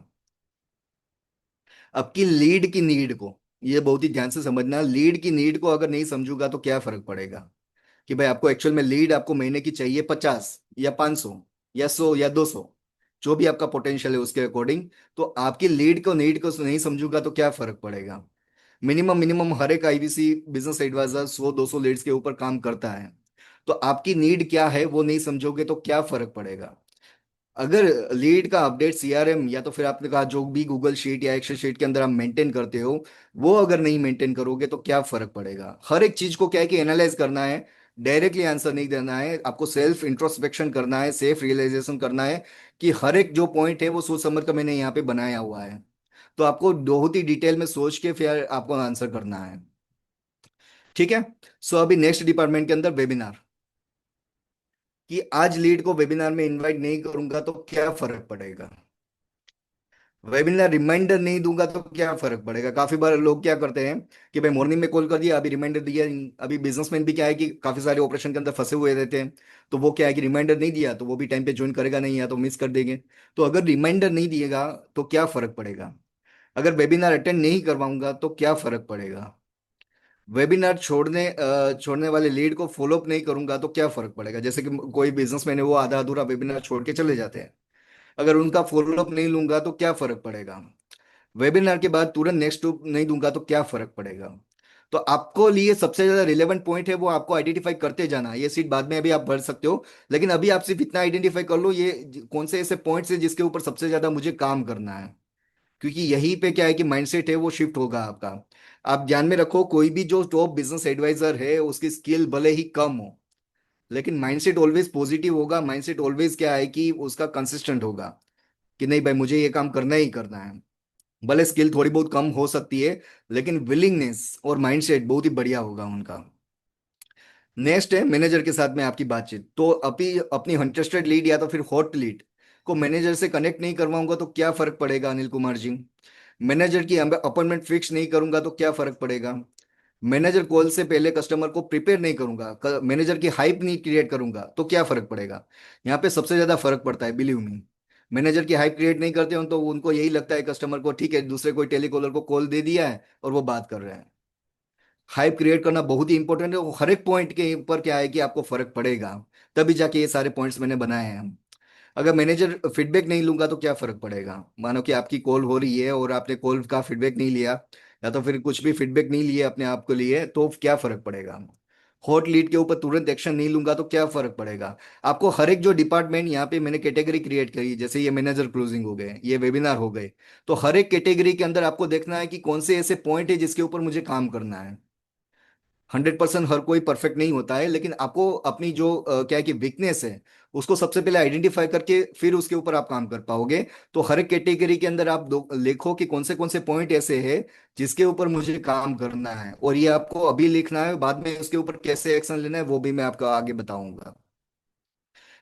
आपकी लीड की नीड को, ये बहुत ही ध्यान से समझना, लीड की नीड को अगर नहीं समझूंगा तो क्या फर्क पड़ेगा कि भाई आपको एक्चुअल में लीड आपको महीने की चाहिए 50 या 500 या 100 या 200, जो भी आपका पोटेंशियल है उसके अकॉर्डिंग। तो आपकी लीड को नीड को नहीं समझूंगा तो क्या फर्क पड़ेगा। मिनिमम मिनिमम हर एक आईबीसी बिजनेस एडवाइजर 100-200 लीड्स के ऊपर काम करता है। तो आपकी नीड क्या है वो नहीं समझोगे तो क्या फर्क पड़ेगा। अगर लीड का अपडेट सीआरएम या तो फिर आपने कहा जो भी गूगल शीट या एक्सेल शीट के अंदर आप मेंटेन करते हो, वो अगर नहीं मेंटेन करोगे तो क्या फर्क पड़ेगा। हर एक चीज को क्या है कि एनालाइज करना है, डायरेक्टली आंसर नहीं देना है, आपको सेल्फ इंट्रोस्पेक्शन करना है, सेल्फ रियलाइजेशन करना है कि हर एक जो पॉइंट है वो सोच समझ कर मैंने यहाँ पे बनाया हुआ है। तो आपको बहुत ही डिटेल में सोच के फिर आपको आंसर करना है। ठीक है। सो अभी नेक्स्ट डिपार्टमेंट के अंदर वेबिनार, कि आज लीड को वेबिनार में इनवाइट नहीं करूंगा तो क्या फर्क पड़ेगा। वेबिनार रिमाइंडर नहीं दूंगा तो क्या फर्क पड़ेगा। काफी बार लोग क्या करते हैं कि भाई मॉर्निंग में कॉल कर दिया, अभी रिमाइंडर दिया नहीं। अभी बिजनेसमैन भी क्या है कि काफी सारे ऑपरेशन के अंदर फंसे हुए रहते हैं, तो वो क्या है कि रिमाइंडर नहीं दिया तो वो भी टाइम पे ज्वाइन करेगा नहीं, या तो मिस कर देंगे। तो अगर रिमाइंडर नहीं दिएगा तो क्या फर्क पड़ेगा। अगर वेबिनार अटेंड नहीं करवाऊंगा तो क्या फर्क पड़ेगा। वेबिनार छोड़ने वाले लीड को फॉलोअप नहीं करूंगा तो क्या फर्क पड़ेगा। जैसे कि कोई बिजनेसमैन है वो आधा अधूरा वेबिनार छोड़ के चले जाते हैं, अगर उनका फॉलोअप नहीं लूंगा तो क्या फर्क पड़ेगा। वेबिनार के बाद तुरंत नेक्स्ट नहीं दूंगा तो क्या फर्क पड़ेगा। तो आपको लिए सबसे ज्यादा रिलेवेंट पॉइंट है वो आपको आइडेंटिफाई करते जाना है। ये सीट बाद में अभी आप भर सकते हो, लेकिन अभी आप सिर्फ इतना आइडेंटिफाई कर लो ये कौन से ऐसे पॉइंट्स है जिसके ऊपर सबसे ज्यादा मुझे काम करना है। क्योंकि यहीं पे क्या है कि माइंडसेट है वो शिफ्ट होगा आपका। आप ध्यान में रखो, कोई भी जो टॉप बिजनेस एडवाइजर है उसकी स्किल भले ही कम हो, लेकिन माइंडसेट ऑलवेज पॉजिटिव होगा। माइंडसेट ऑलवेज क्या है कि उसका कंसिस्टेंट होगा कि नहीं भाई मुझे ये काम करना ही करना है। भले स्किल थोड़ी बहुत कम हो सकती है, लेकिन विलिंगनेस और माइंडसेट बहुत ही बढ़िया होगा उनका। नेक्स्ट है मैनेजर के साथ में आपकी बातचीत। तो अभी अपनी इंटरेस्टेड लीड या तो फिर हॉट लीड को मैनेजर से कनेक्ट नहीं करवाऊंगा तो क्या फर्क पड़ेगा अनिल कुमार जी। मैनेजर की अपॉइंटमेंट फिक्स नहीं करूंगा तो क्या फर्क पड़ेगा। मैनेजर कॉल से पहले कस्टमर को प्रिपेयर नहीं करूंगा, मैनेजर की हाइप नहीं क्रिएट करूंगा तो क्या फर्क पड़ेगा। यहाँ पे सबसे ज्यादा फर्क पड़ता है, बिलीव मी। मैनेजर की हाइप क्रिएट नहीं करते हो तो उनको यही लगता है कस्टमर को, ठीक है दूसरे कोई टेलीकॉलर को कॉल दे दिया है और वो बात कर रहे हैं। हाइप क्रिएट करना बहुत ही इंपॉर्टेंट है, वो हर एक पॉइंट के ऊपर क्या है कि आपको फर्क पड़ेगा। तभी जाके ये सारे पॉइंट्स मैंने बनाए हैं। अगर मैनेजर फीडबैक नहीं लूंगा तो क्या फर्क पड़ेगा। मानो कि आपकी कॉल हो रही है और आपने कॉल का फीडबैक नहीं लिया, या तो फिर कुछ भी फीडबैक नहीं लिया अपने आप को लिए, तो क्या फर्क पड़ेगा। हॉट लीड के ऊपर तुरंत एक्शन नहीं लूंगा तो क्या फर्क पड़ेगा। आपको हर एक जो डिपार्टमेंट यहाँ पे मैंने कैटेगरी क्रिएट करी, जैसे ये मैनेजर क्लोजिंग हो गए, ये वेबिनार हो गए, तो हर एक कैटेगरी के अंदर आपको देखना है कि कौन से ऐसे पॉइंट है जिसके ऊपर मुझे काम करना है। 100% हर कोई परफेक्ट नहीं होता है, लेकिन आपको अपनी जो क्या है कि वीकनेस है उसको सबसे पहले आइडेंटिफाई करके फिर उसके ऊपर आप काम कर पाओगे। तो हर एक कैटेगरी के अंदर आप लिखो कि कौन से पॉइंट ऐसे हैं जिसके ऊपर मुझे काम करना है, और ये आपको अभी लिखना है, बाद में उसके ऊपर कैसे एक्शन लेना है वो भी मैं आपको आगे बताऊंगा।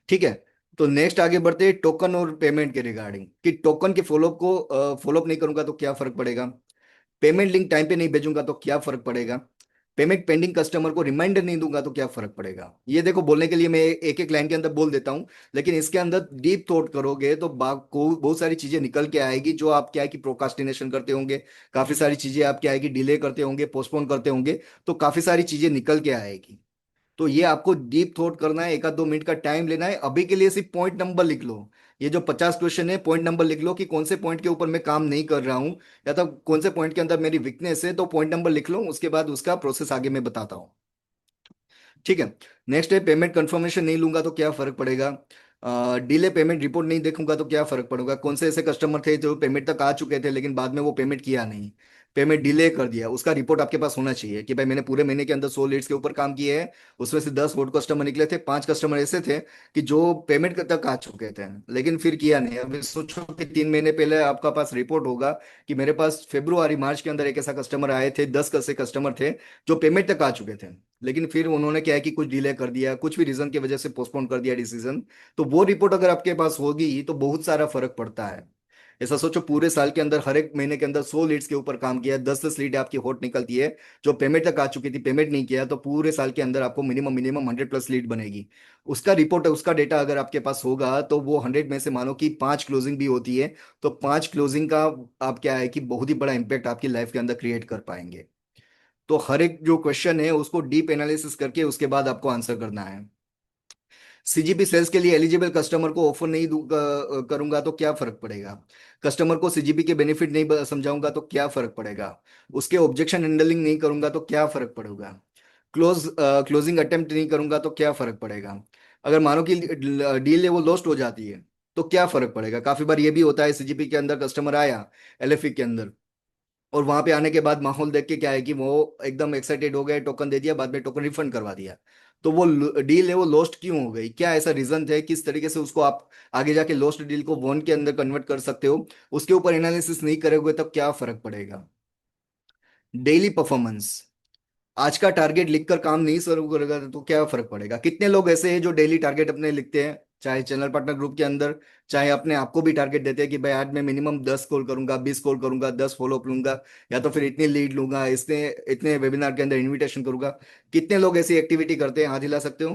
ठीक है। तो नेक्स्ट आगे बढ़ते हैं टोकन और पेमेंट के रिगार्डिंग, कि टोकन के फॉलोअप नहीं करूंगा तो क्या फर्क पड़ेगा। पेमेंट लिंक टाइम पे नहीं भेजूंगा तो क्या फर्क पड़ेगा। पेमेंट पेंडिंग कस्टमर को रिमाइंडर नहीं दूंगा तो क्या फर्क पड़ेगा। ये देखो, बोलने के लिए मैं एक एक लाइन के अंदर बोल देता हूं, लेकिन इसके अंदर डीप थॉट करोगे तो को बहुत सारी चीजें निकल के आएगी, जो आप क्या है कि प्रोकास्टिनेशन करते होंगे, काफी सारी चीजें आप क्या है कि डिले करते होंगे, पोस्टपोन करते होंगे, तो काफी सारी चीजें निकल के आएगी। तो ये आपको डीप थॉट करना है, 1 आध 2 मिनट का टाइम लेना है। अभी के लिए सिर्फ पॉइंट नंबर लिख लो, ये जो 50 क्वेश्चन है, पॉइंट नंबर लिख लो कि कौन से पॉइंट के ऊपर मैं काम नहीं कर रहा हूँ, या तो कौन से पॉइंट के अंदर मेरी वीकनेस है, तो पॉइंट नंबर लिख लो, उसके बाद उसका प्रोसेस आगे मैं बताता हूँ। ठीक है। नेक्स्ट है, पेमेंट कंफर्मेशन नहीं लूंगा तो क्या फर्क पड़ेगा। डिले पेमेंट रिपोर्ट नहीं देखूंगा तो क्या फर्क पड़ेगा। कौन से ऐसे कस्टमर थे जो पेमेंट तक आ चुके थे लेकिन बाद में वो पेमेंट किया नहीं, पेमेंट डिले कर दिया, उसका रिपोर्ट आपके पास होना चाहिए कि भाई मैंने पूरे महीने के अंदर 100 लीड्स के ऊपर काम किए हैं, उसमें से 10 वोट कस्टमर निकले थे, 5 कस्टमर ऐसे थे कि जो पेमेंट तक आ चुके थे लेकिन फिर किया नहीं। अभी सोचो कि 3 महीने पहले आपका पास रिपोर्ट होगा कि मेरे पास फरवरी मार्च के अंदर एक ऐसा कस्टमर आए थे, 10 ऐसे कस्टमर थे जो पेमेंट तक आ चुके थे, लेकिन फिर उन्होंने क्या है कि कुछ डिले कर दिया, कुछ भी रीजन की वजह से पोस्टपोन कर दिया डिसीजन। तो वो रिपोर्ट अगर आपके पास होगी तो बहुत सारा फर्क पड़ता है। ऐसा सोचो, पूरे साल के अंदर हर एक महीने के अंदर 100 लीड्स के ऊपर काम किया, 10-10 लीड आपकी हॉट निकलती है जो पेमेंट तक आ चुकी थी, पेमेंट नहीं किया, तो पूरे साल के अंदर आपको मिनिमम मिनिमम 100+ लीड बनेगी। उसका रिपोर्ट, उसका डेटा अगर आपके पास होगा तो वो 100 में से मानो कि 5 क्लोजिंग भी होती है, तो 5 क्लोजिंग का आप क्या है कि बहुत ही बड़ा इंपैक्ट आपकी लाइफ के अंदर क्रिएट कर पाएंगे। तो हर एक जो क्वेश्चन है उसको डीप एनालिसिस करके उसके बाद आपको आंसर करना है। सीजीपी सेल्स के लिए एलिजिबल कस्टमर को ऑफर नहीं करूंगा तो क्या फर्क पड़ेगा। कस्टमर को सीजीपी के बेनिफिट नहीं समझाऊंगा तो क्या फर्क पड़ेगा। उसके ऑब्जेक्शन हैंडलिंग नहीं करूंगा तो क्या फर्क पड़ेगा। क्लोजिंग अटेम्प्ट नहीं करूंगा तो क्या फर्क पड़ेगा। अगर मानो कि डील है वो लॉस्ट हो जाती है तो क्या फर्क पड़ेगा। काफी बार ये भी होता है, सीजीपी के अंदर कस्टमर आया एलएफई के अंदर, और वहां पे आने के बाद माहौल देख के क्या है कि वो एकदम एक्साइटेड हो गए, टोकन दे दिया, बाद में टोकन रिफंड करवा दिया। तो वो डील है वो लॉस्ट क्यों हो गई, क्या ऐसा रीजन थे, किस तरीके से उसको आप आगे जाके लॉस्ट डील को वॉन के अंदर कन्वर्ट कर सकते हो, उसके ऊपर एनालिसिस नहीं करोगे तब क्या फर्क पड़ेगा। डेली परफॉर्मेंस, आज का टारगेट लिखकर काम नहीं शुरू करेगा तो क्या फर्क पड़ेगा। कितने लोग ऐसे हैं जो डेली टारगेट अपने लिखते हैं, चाहे चैनल पार्टनर ग्रुप के अंदर, चाहे अपने आप को भी टारगेट देते हैं कि भाई आज मैं मिनिमम 10 कॉल करूंगा, 20 कॉल करूंगा, 10 फॉलोअप लूंगा, या तो फिर इतनी लीड लूंगा, इतने इतने वेबिनार के अंदर इन्विटेशन करूंगा। कितने लोग ऐसी एक्टिविटी करते हैं, हाथ हिला सकते हो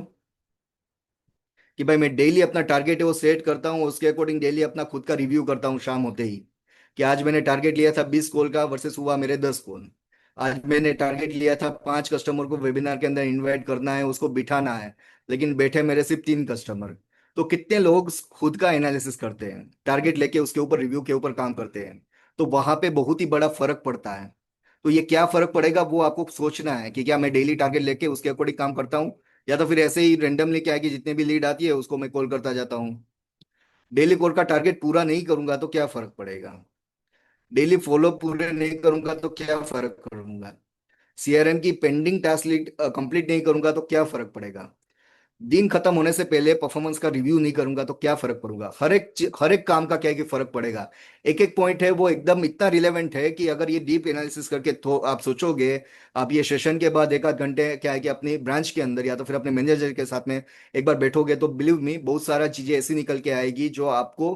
कि भाई मैं डेली अपना टारगेट है वो सेट करता हूँ, उसके अकॉर्डिंग डेली अपना खुद का रिव्यू करता हूँ शाम होते ही, कि आज मैंने टारगेट लिया था 20 कॉल का वर्सेस हुआ मेरे 10 कॉल। आज मैंने टारगेट लिया था 5 कस्टमर को वेबिनार के अंदर इनवाइट करना है, उसको बिठाना है, लेकिन बैठे मेरे सिर्फ 3 कस्टमर। तो कितने लोग खुद का एनालिसिस करते हैं, टारगेट लेके उसके ऊपर रिव्यू के ऊपर काम करते हैं। तो वहां पे बहुत ही बड़ा फर्क पड़ता है। तो ये क्या फर्क पड़ेगा वो आपको सोचना है कि क्या मैं डेली टारगेट लेके उसके अकॉर्डिंग काम करता हूँ, या तो फिर ऐसे ही रेंडमली क्या है कि जितने भी लीड आती है उसको मैं कॉल करता जाता हूँ। डेली कॉल का टारगेट पूरा नहीं करूंगा तो क्या फर्क पड़ेगा। डेली फॉलो पूरे नहीं करूंगा तो क्या फर्क करूंगा। सीआरएम की पेंडिंग टास्क लीड कंप्लीट नहीं करूंगा तो क्या फर्क पड़ेगा। दिन खत्म होने से पहले परफॉर्मेंस का रिव्यू नहीं करूंगा तो क्या फर्क पड़ेगा। हर एक काम का क्या है कि फर्क पड़ेगा। एक एक पॉइंट है वो एकदम इतना रिलेवेंट है कि अगर ये डीप एनालिसिस करके तो आप सोचोगे, आप ये सेशन के बाद एक आध घंटे क्या है कि अपनी ब्रांच के अंदर या तो फिर अपने मैनेजर के साथ में एक बार बैठोगे तो बिलीव मी बहुत सारा चीजें ऐसी निकल के आएगी जो आपको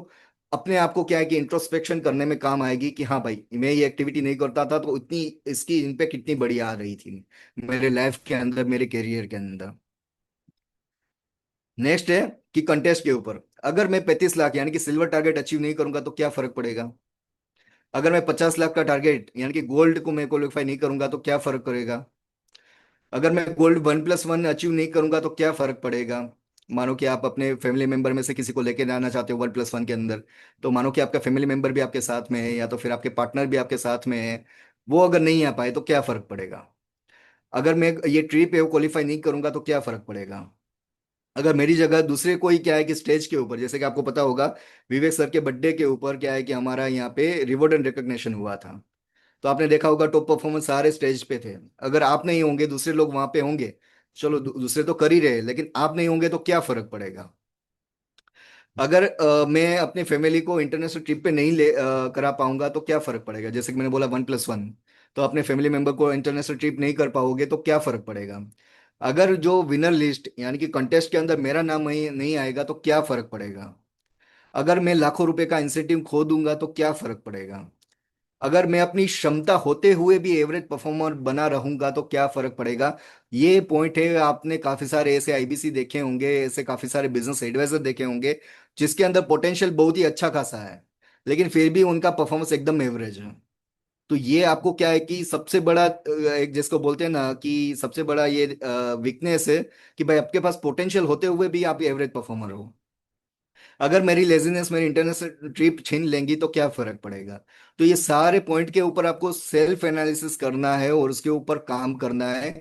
अपने आप को क्या है कि इंट्रोस्पेक्शन करने में काम आएगी कि हाँ भाई मैं ये एक्टिविटी नहीं करता था तो इतनी इसकी इम्पेक्ट इतनी बड़ी आ रही थी मेरे लाइफ के अंदर, मेरे करियर के अंदर। नेक्स्ट है कि कंटेस्ट के ऊपर, अगर मैं 35 लाख यानी कि सिल्वर टारगेट अचीव नहीं करूंगा तो क्या फर्क पड़ेगा। अगर मैं 50 लाख का टारगेट यानी कि गोल्ड को मैं क्वालिफाई नहीं करूंगा तो क्या फर्क करेगा। अगर मैं गोल्ड 1+1 अचीव नहीं करूंगा तो क्या फर्क पड़ेगा। मानो कि आप अपने फैमिली मेंबर में से किसी को लेके आना चाहते हो 1+1 के अंदर, तो मानो कि आपका फैमिली मेंबर भी आपके साथ में है या तो फिर आपके पार्टनर भी आपके साथ में है, वो अगर नहीं आ पाए तो क्या फर्क पड़ेगा। अगर मैं ये ट्रिप है वो क्वालिफाई नहीं करूंगा तो क्या फर्क पड़ेगा। अगर मेरी जगह दूसरे कोई क्या है कि स्टेज के ऊपर, जैसे कि आपको पता होगा विवेक सर के बर्थडे के ऊपर क्या है कि हमारा यहाँ पे रिवॉर्ड एंड रिकॉग्निशन हुआ था, तो आपने देखा होगा टॉप परफॉर्मेंस सारे स्टेज पे थे। अगर आप नहीं होंगे दूसरे लोग वहां पे होंगे, चलो दूसरे तो कर ही रहे लेकिन आप नहीं होंगे तो क्या फर्क पड़ेगा। अगर मैं अपनी फैमिली को इंटरनेशनल ट्रिप पे नहीं करा पाऊंगा तो क्या फर्क पड़ेगा। जैसे कि मैंने बोला 1+1, तो अपने फैमिली मेंबर को इंटरनेशनल ट्रिप नहीं कर पाओगे तो क्या फर्क पड़ेगा। अगर जो विनर लिस्ट यानी कि कंटेस्ट के अंदर मेरा नाम नहीं आएगा तो क्या फर्क पड़ेगा। अगर मैं लाखों रुपए का इंसेंटिव खो दूंगा तो क्या फर्क पड़ेगा। अगर मैं अपनी क्षमता होते हुए भी एवरेज परफॉर्मर बना रहूंगा तो क्या फर्क पड़ेगा। ये पॉइंट है, आपने काफी सारे ऐसे आईबीसी देखे होंगे, ऐसे काफी सारे बिजनेस एडवाइजर देखे होंगे जिसके अंदर पोटेंशियल बहुत ही अच्छा खासा है लेकिन फिर भी उनका परफॉर्मेंस एकदम एवरेज है। तो ये आपको क्या है कि सबसे बड़ा एक जिसको बोलते हैं ना कि सबसे बड़ा ये वीकनेस है कि भाई आपके पास पोटेंशियल होते हुए भी आप एवरेज परफॉर्मर हो। अगर मेरी लेजीनेस मेरी इंटरनेशनल ट्रिप छीन लेंगी तो क्या फर्क पड़ेगा। तो ये सारे पॉइंट के ऊपर आपको सेल्फ एनालिसिस करना है और उसके ऊपर काम करना है।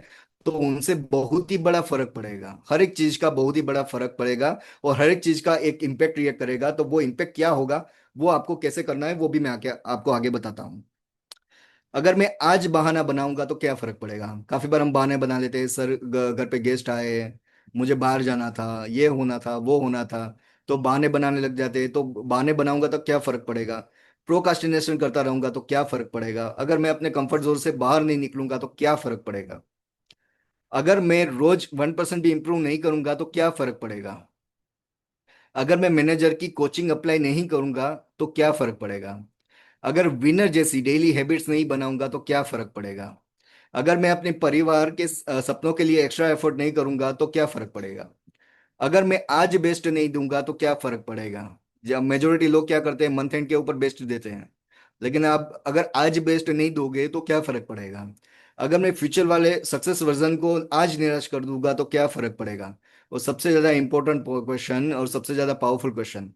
तो उनसे बहुत ही बड़ा फर्क पड़ेगा, हर एक चीज का बहुत ही बड़ा फर्क पड़ेगा। और हर एक चीज का एक इम्पेक्ट रिएक्ट करेगा, तो वो इम्पेक्ट क्या होगा, वो आपको कैसे करना है, वो भी मैं आके आपको आगे बताता हूँ। अगर मैं आज बहाना बनाऊंगा तो क्या फर्क पड़ेगा। काफी बार हम बहाने बना लेते हैं, सर घर पे गेस्ट आए हैं, मुझे बाहर जाना था, ये होना था, वो होना था। तो बहाने बनाने लग जाते हैं। तो बहाने बनाऊंगा तो क्या फर्क पड़ेगा। प्रोकास्टिनेशन करता रहूंगा तो क्या फर्क पड़ेगा। अगर मैं अपने कंफर्ट जोन से बाहर नहीं निकलूंगा तो क्या फर्क पड़ेगा। अगर मैं रोज 1% भी इंप्रूव नहीं करूंगा तो क्या फर्क पड़ेगा। अगर मैं मैनेजर की कोचिंग अप्लाई नहीं करूंगा तो क्या फर्क पड़ेगा। अगर विनर जैसी डेली हैबिट्स नहीं बनाऊंगा तो क्या फर्क पड़ेगा। अगर मैं अपने परिवार के सपनों के लिए एक्स्ट्रा एफर्ट नहीं करूंगा तो क्या फर्क पड़ेगा। अगर मैं आज बेस्ट नहीं दूंगा तो क्या फर्क पड़ेगा। जब मेजोरिटी लोग क्या करते हैं, मंथ एंड के ऊपर बेस्ट देते हैं। लेकिन आप अगर आज बेस्ट नहीं दोगे तो क्या फर्क पड़ेगा। अगर मैं फ्यूचर वाले सक्सेस वर्जन को आज निराश कर दूंगा तो क्या फर्क पड़ेगा। और सबसे ज्यादा इंपॉर्टेंट क्वेश्चन और सबसे ज्यादा पावरफुल क्वेश्चन,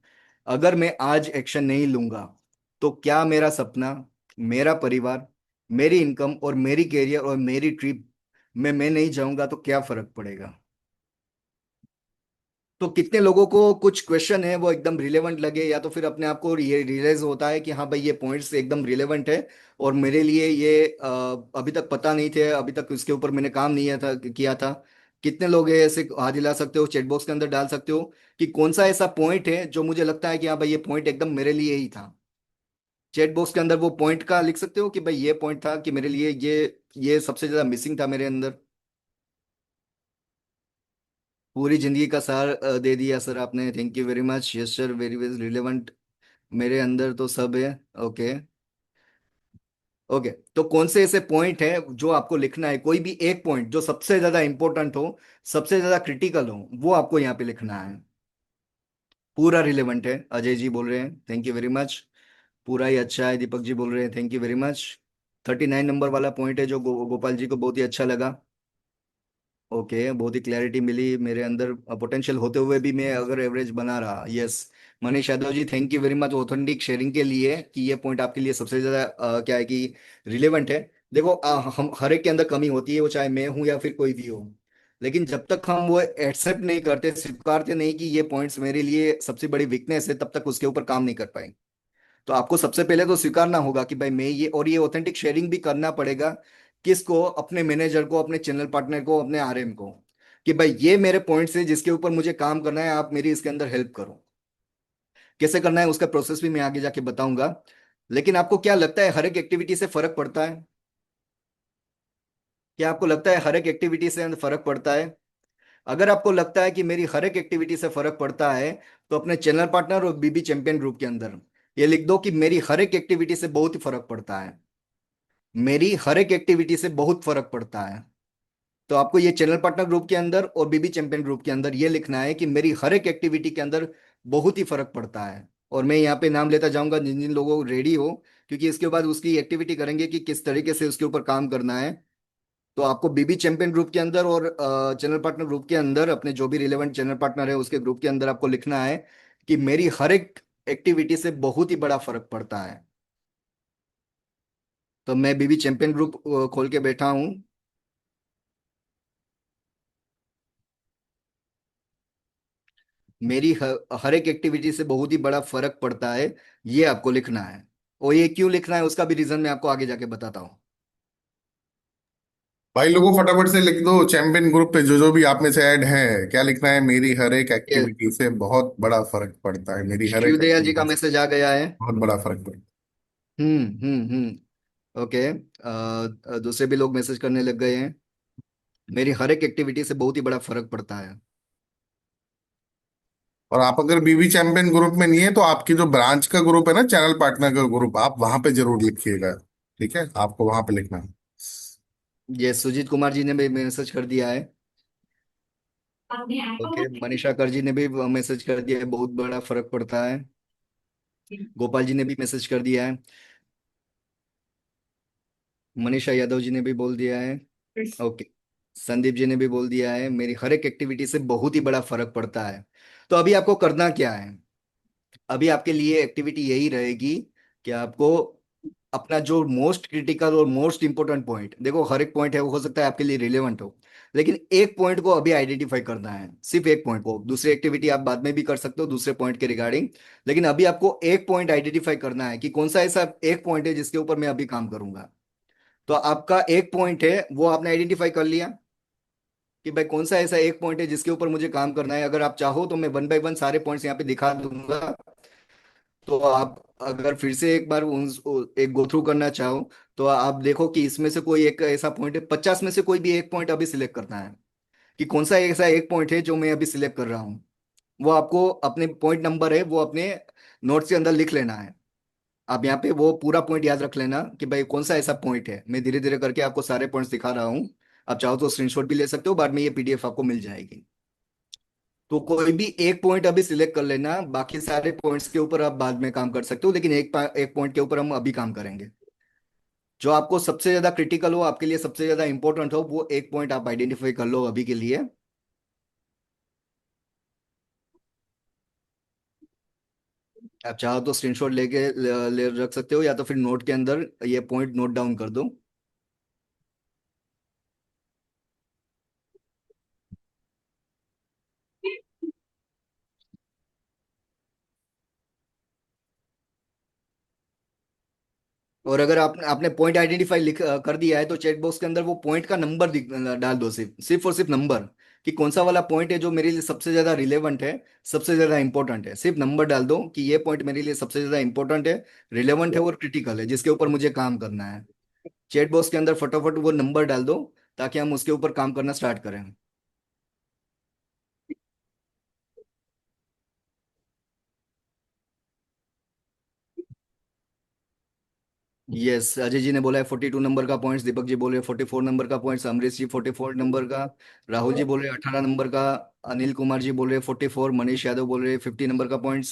अगर मैं आज एक्शन नहीं लूंगा तो क्या मेरा सपना, मेरा परिवार, मेरी इनकम और मेरी कैरियर और मेरी ट्रिप में मैं नहीं जाऊंगा तो क्या फर्क पड़ेगा। तो कितने लोगों को कुछ क्वेश्चन है वो एकदम रिलेवेंट लगे, या तो फिर अपने आप को ये रियलाइज होता है कि हाँ भाई ये पॉइंट्स एकदम रिलेवेंट है और मेरे लिए ये अभी तक पता नहीं थे, अभी तक इसके ऊपर मैंने काम नहीं किया था। कितने लोग हैं ऐसे, हाथ हिला सकते हो, चैट बॉक्स के अंदर डाल सकते हो कि कौन सा ऐसा पॉइंट है जो मुझे लगता है कि हाँ भाई ये पॉइंट एकदम मेरे लिए ही था। चैट बॉक्स के अंदर वो पॉइंट का लिख सकते हो कि भाई ये पॉइंट था कि मेरे लिए ये सबसे ज्यादा मिसिंग था मेरे अंदर। पूरी जिंदगी का सार दे दिया सर आपने, thank you very much, yes sir, very very relevant. मेरे अंदर तो सब है। ओके। ओके। तो कौन से ऐसे पॉइंट है जो आपको लिखना है, कोई भी एक पॉइंट जो सबसे ज्यादा इंपॉर्टेंट हो, सबसे ज्यादा क्रिटिकल हो, वो आपको यहाँ पे लिखना है। पूरा रिलेवेंट है, अजय जी बोल रहे हैं, थैंक यू वेरी मच। पूरा ही अच्छा है, दीपक जी बोल रहे हैं, thank you very much. 39 number वाला पॉइंट है जो गोपाल जी को बहुत ही अच्छा लगा। ओके, बहुत ही क्लैरिटी मिली मेरे अंदर। पोटेंशियल होते हुए भी मैं अगर एवरेज बना रहा, yes. Manish Yadav ji, thank you very much authentic sharing के लिए कि ये पॉइंट आपके लिए सबसे ज्यादा क्या है कि रिलेवेंट है। देखो हम हर एक के अंदर कमी होती है, वो चाहे मैं हूं या फिर कोई भी हो। लेकिन जब तक हम वो एक्सेप्ट नहीं करते, स्वीकारते नहीं कि ये पॉइंट्स मेरे लिए सबसे बड़ी वीकनेस है, तब तक उसके ऊपर काम नहीं कर पाएंगे। तो आपको सबसे पहले तो स्वीकारना होगा कि भाई मैं ये, और ये ऑथेंटिक शेयरिंग भी करना पड़ेगा। किसको, अपने मैनेजर को, अपने चैनल पार्टनर को, अपने आरएम को, कि भाई ये मेरे पॉइंट्स है जिसके ऊपर मुझे काम करना है, आप मेरी इसके अंदर हेल्प करो। कैसे करना है उसका प्रोसेस भी मैं आगे जाके बताऊंगा। लेकिन आपको क्या लगता है हर एक एक्टिविटी से फर्क पड़ता है। क्या आपको लगता है हर एक एक्टिविटी से फर्क पड़ता है। अगर आपको लगता है कि मेरी हर एक एक्टिविटी से फर्क पड़ता है, तो अपने चैनल पार्टनर और बीबी चैंपियन ग्रुप के अंदर ये लिख दो कि मेरी हर एक एक्टिविटी से बहुत ही फर्क पड़ता है। मेरी हर एक एक्टिविटी से बहुत फर्क पड़ता है। तो आपको ये चैनल पार्टनर ग्रुप के अंदर और बीबी चैंपियन ग्रुप के अंदर ये लिखना है कि मेरी हर एक एक्टिविटी के अंदर बहुत ही फर्क पड़ता है। और मैं यहाँ पे नाम लेता जाऊंगा जिन जिन लोगों को रेडी हो, क्योंकि इसके बाद उसकी एक्टिविटी करेंगे कि किस तरीके से उसके ऊपर काम करना है। तो आपको बीबी चैंपियन ग्रुप के अंदर और चैनल पार्टनर ग्रुप के अंदर, अपने जो भी रिलेवेंट चैनल पार्टनर है उसके ग्रुप के अंदर आपको लिखना है कि मेरी हर एक एक्टिविटी से बहुत ही बड़ा फर्क पड़ता है। तो मैं बीबी चैंपियन ग्रुप खोल के बैठा हूँ। मेरी हर एक एक्टिविटी से बहुत ही बड़ा फर्क पड़ता है, ये आपको लिखना है। और ये क्यों लिखना है उसका भी रीजन मैं आपको आगे जाके बताता हूँ। भाई लोगों फटाफट से लिख दो चैंपियन ग्रुप पे जो जो भी आप में से ऐड है, क्या लिखना है, मेरी हर एक ये एक्टिविटी से बहुत बड़ा फर्क पड़ता है, मेरी हर एक शिवदयाल जी का एक्टिविटी से मैसेज आ गया है। बहुत बड़ा फर्क पड़ता ओके। दूसरे भी लोग मैसेज करने लग गए हैं। मेरी हर एक एक्टिविटी से बहुत ही बड़ा फर्क पड़ता है। है। और आप अगर बीवी चैंपियन ग्रुप में नहीं है तो आपकी जो ब्रांच का ग्रुप है ना, चैनल पार्टनर का ग्रुप, आप वहां पे जरूर लिखिएगा। ठीक है, आपको वहां पे लिखना है। ये सुजीत कुमार जी ने भी मैसेज कर दिया है। ओके, मनीषा कर जी ने भी मैसेज कर दिया है, बहुत बड़ा फर्क पड़ता है। गोपाल जी ने भी मैसेज कर दिया है। मनीषा यादव जी ने भी बोल दिया है। ओके। संदीप जी ने भी बोल दिया है, मेरी हर एक एक्टिविटी से बहुत ही बड़ा फर्क पड़ता है। तो अभी आपको करना क्या है। अभी आपके लिए एक्टिविटी यही रहेगी कि आपको अपना जो मोस्ट क्रिटिकल और मोस्ट इंपॉर्टेंट पॉइंट, देखो हर एक पॉइंट है वो हो सकता है आपके लिए रिलेवेंट हो, लेकिन एक पॉइंट को अभी आइडेंटिफाई करना है, सिर्फ एक पॉइंट को। दूसरी एक्टिविटी आप बाद में भी कर सकते हो दूसरे पॉइंट के रिगार्डिंग, लेकिन अभी आपको एक पॉइंट आइडेंटिफाई करना है कि कौन सा ऐसा एक पॉइंट है जिसके ऊपर मैं अभी काम करूंगा। तो आपका एक पॉइंट है वो आपने आइडेंटिफाई कर लिया कि भाई कौन सा ऐसा एक पॉइंट है जिसके ऊपर मुझे काम करना है। अगर आप चाहो तो मैं वन बाय वन सारे पॉइंट्स यहाँ पे दिखा दूंगा, तो आप अगर फिर से एक बार एक गो थ्रू करना चाहो तो आप देखो कि इसमें से कोई एक ऐसा पॉइंट है, 50 में से कोई भी एक पॉइंट अभी सिलेक्ट करना है कि कौन सा ऐसा एक पॉइंट है जो मैं अभी सिलेक्ट कर रहा हूँ। वो आपको अपने पॉइंट नंबर है वो अपने नोट्स के अंदर लिख लेना है। आप यहाँ पे वो पूरा पॉइंट याद रख लेना कि भाई कौन सा ऐसा पॉइंट है। मैं धीरे धीरे करके आपको सारे पॉइंट्स दिखा रहा हूँ, आप चाहो तो स्क्रीनशॉट भी ले सकते हो, बाद में ये पीडीएफ आपको मिल जाएगी। तो कोई भी एक पॉइंट अभी सिलेक्ट कर लेना, बाकी सारे पॉइंट्स के ऊपर आप बाद में काम कर सकते हो, लेकिन एक पॉइंट के ऊपर हम अभी काम करेंगे। जो आपको सबसे ज्यादा क्रिटिकल हो, आपके लिए सबसे ज्यादा इंपॉर्टेंट हो, वो एक पॉइंट आप आइडेंटिफाई कर लो अभी के लिए। आप चाहो तो स्क्रीनशॉट ले रख सकते हो, या तो फिर नोट के अंदर ये पॉइंट नोट डाउन कर दो। और अगर आपने आपने पॉइंट आइडेंटिफाई कर दिया है तो चेक बॉक्स के अंदर वो पॉइंट का नंबर डाल दो, सिर्फ सिर्फ और सिर्फ नंबर, कि कौन सा वाला पॉइंट है जो मेरे लिए सबसे ज्यादा रिलेवेंट है, सबसे ज्यादा इंपॉर्टेंट है। सिर्फ नंबर डाल दो कि ये पॉइंट मेरे लिए सबसे ज्यादा इंपॉर्टेंट है, रिलेवेंट है और क्रिटिकल है, जिसके ऊपर मुझे काम करना है। चैट बॉक्स के अंदर फटाफट वो नंबर डाल दो ताकि हम उसके ऊपर काम करना स्टार्ट करें। यस, अजय जी ने बोला है 42 नंबर का पॉइंट्स, दीपक जी बोले 44 नंबर का पॉइंट्स, अमरीश जी 44 नंबर का, राहुल जी बोल रहे 18 नंबर का, अनिल कुमार जी बोल रहे 44, मनीष यादव बोल रहे 50 नंबर का पॉइंट्स,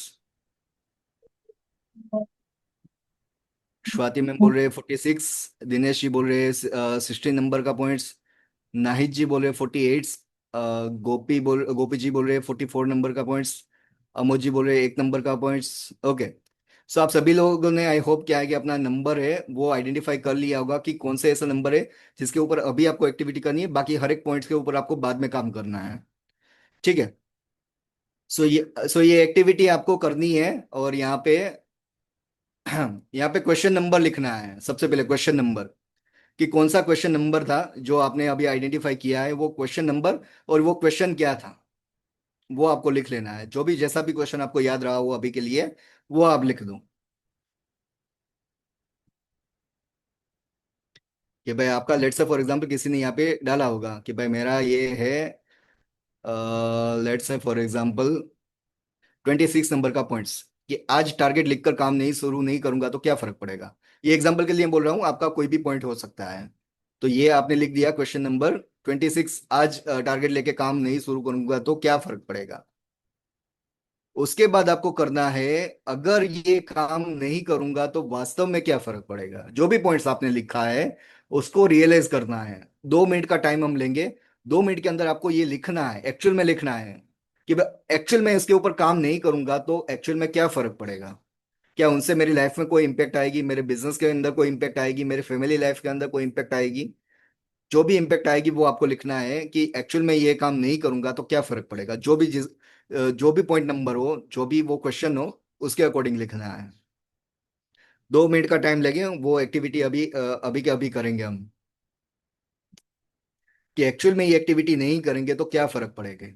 स्वाति मैम बोल रहे 46, दिनेश जी बोल रहे 16 नंबर का पॉइंट्स, नाहिद जी बोल रहे 48, गोपी जी बोल रहे 44 नंबर का पॉइंट्स, अमोद जी बोल रहे 1 नंबर का पॉइंट्स। ओके, सो आप सभी लोगों ने आई होप क्या है कि अपना नंबर है वो आइडेंटिफाई कर लिया होगा कि कौन से ऐसा नंबर है जिसके ऊपर अभी आपको एक्टिविटी करनी है, बाकी हर एक पॉइंट्स के ऊपर आपको बाद में काम करना है। ठीक है। सो ये एक्टिविटी आपको करनी है, और यहाँ पे यहाँ पे क्वेश्चन नंबर लिखना है। सबसे पहले क्वेश्चन नंबर, कि कौन सा क्वेश्चन नंबर था जो आपने अभी आइडेंटिफाई किया है, वो क्वेश्चन नंबर और वो क्वेश्चन क्या था वो आपको लिख लेना है। जो भी जैसा भी क्वेश्चन आपको याद रहा हो अभी के लिए वो आप लिख दो। कि भाई आपका लेट्स से फॉर एग्जांपल किसी ने यहाँ पे डाला होगा कि भाई मेरा ये है, let's say for example 26 number का पॉइंट्स, कि आज टारगेट लिखकर काम नहीं शुरू नहीं करूंगा तो क्या फर्क पड़ेगा। ये एग्जांपल के लिए बोल रहा हूँ, आपका कोई भी पॉइंट हो सकता है। तो ये आपने लिख दिया क्वेश्चन नंबर 26, आज टारगेट लेके काम नहीं शुरू करूंगा तो क्या फर्क पड़ेगा। उसके बाद आपको करना है, अगर ये काम नहीं करूंगा तो वास्तव में क्या फर्क पड़ेगा। जो भी पॉइंट्स आपने लिखा है उसको रियलाइज करना है। 2 मिनट का टाइम हम लेंगे, 2 मिनट के अंदर आपको ये लिखना है, एक्चुअल में लिखना है कि एक्चुअल में इसके ऊपर काम नहीं करूंगा तो एक्चुअल में क्या फर्क पड़ेगा। क्या उनसे मेरी लाइफ में कोई इंपैक्ट आएगी, मेरे बिजनेस के अंदर कोई इंपैक्ट आएगी, मेरे फैमिली लाइफ के अंदर कोई इंपैक्ट आएगी। जो भी इंपैक्ट आएगी वो आपको लिखना है कि एक्चुअल में ये काम नहीं करूंगा तो क्या फर्क पड़ेगा। जो भी पॉइंट नंबर हो, जो भी वो क्वेश्चन हो, उसके अकॉर्डिंग लिखना है। 2 मिनट का टाइम लगे, वो एक्टिविटी अभी के अभी करेंगे हम, कि एक्चुअल में ये एक्टिविटी नहीं करेंगे तो क्या फर्क पड़ेगा।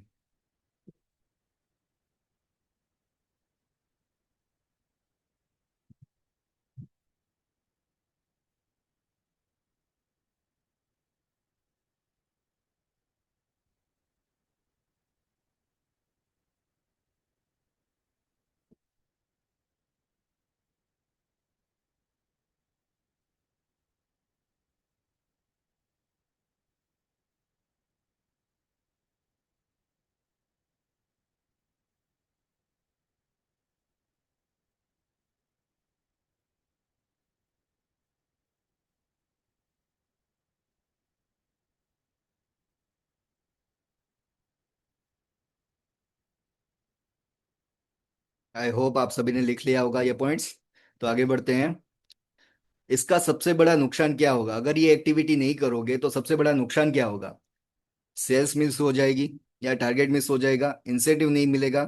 आई होप आप सभी ने लिख लिया होगा ये पॉइंट्स। तो आगे बढ़ते हैं। इसका सबसे बड़ा नुकसान क्या होगा? अगर ये एक्टिविटी नहीं करोगे तो सबसे बड़ा नुकसान क्या होगा? सेल्स मिस हो जाएगी, या टारगेट मिस हो जाएगा, इंसेंटिव नहीं मिलेगा,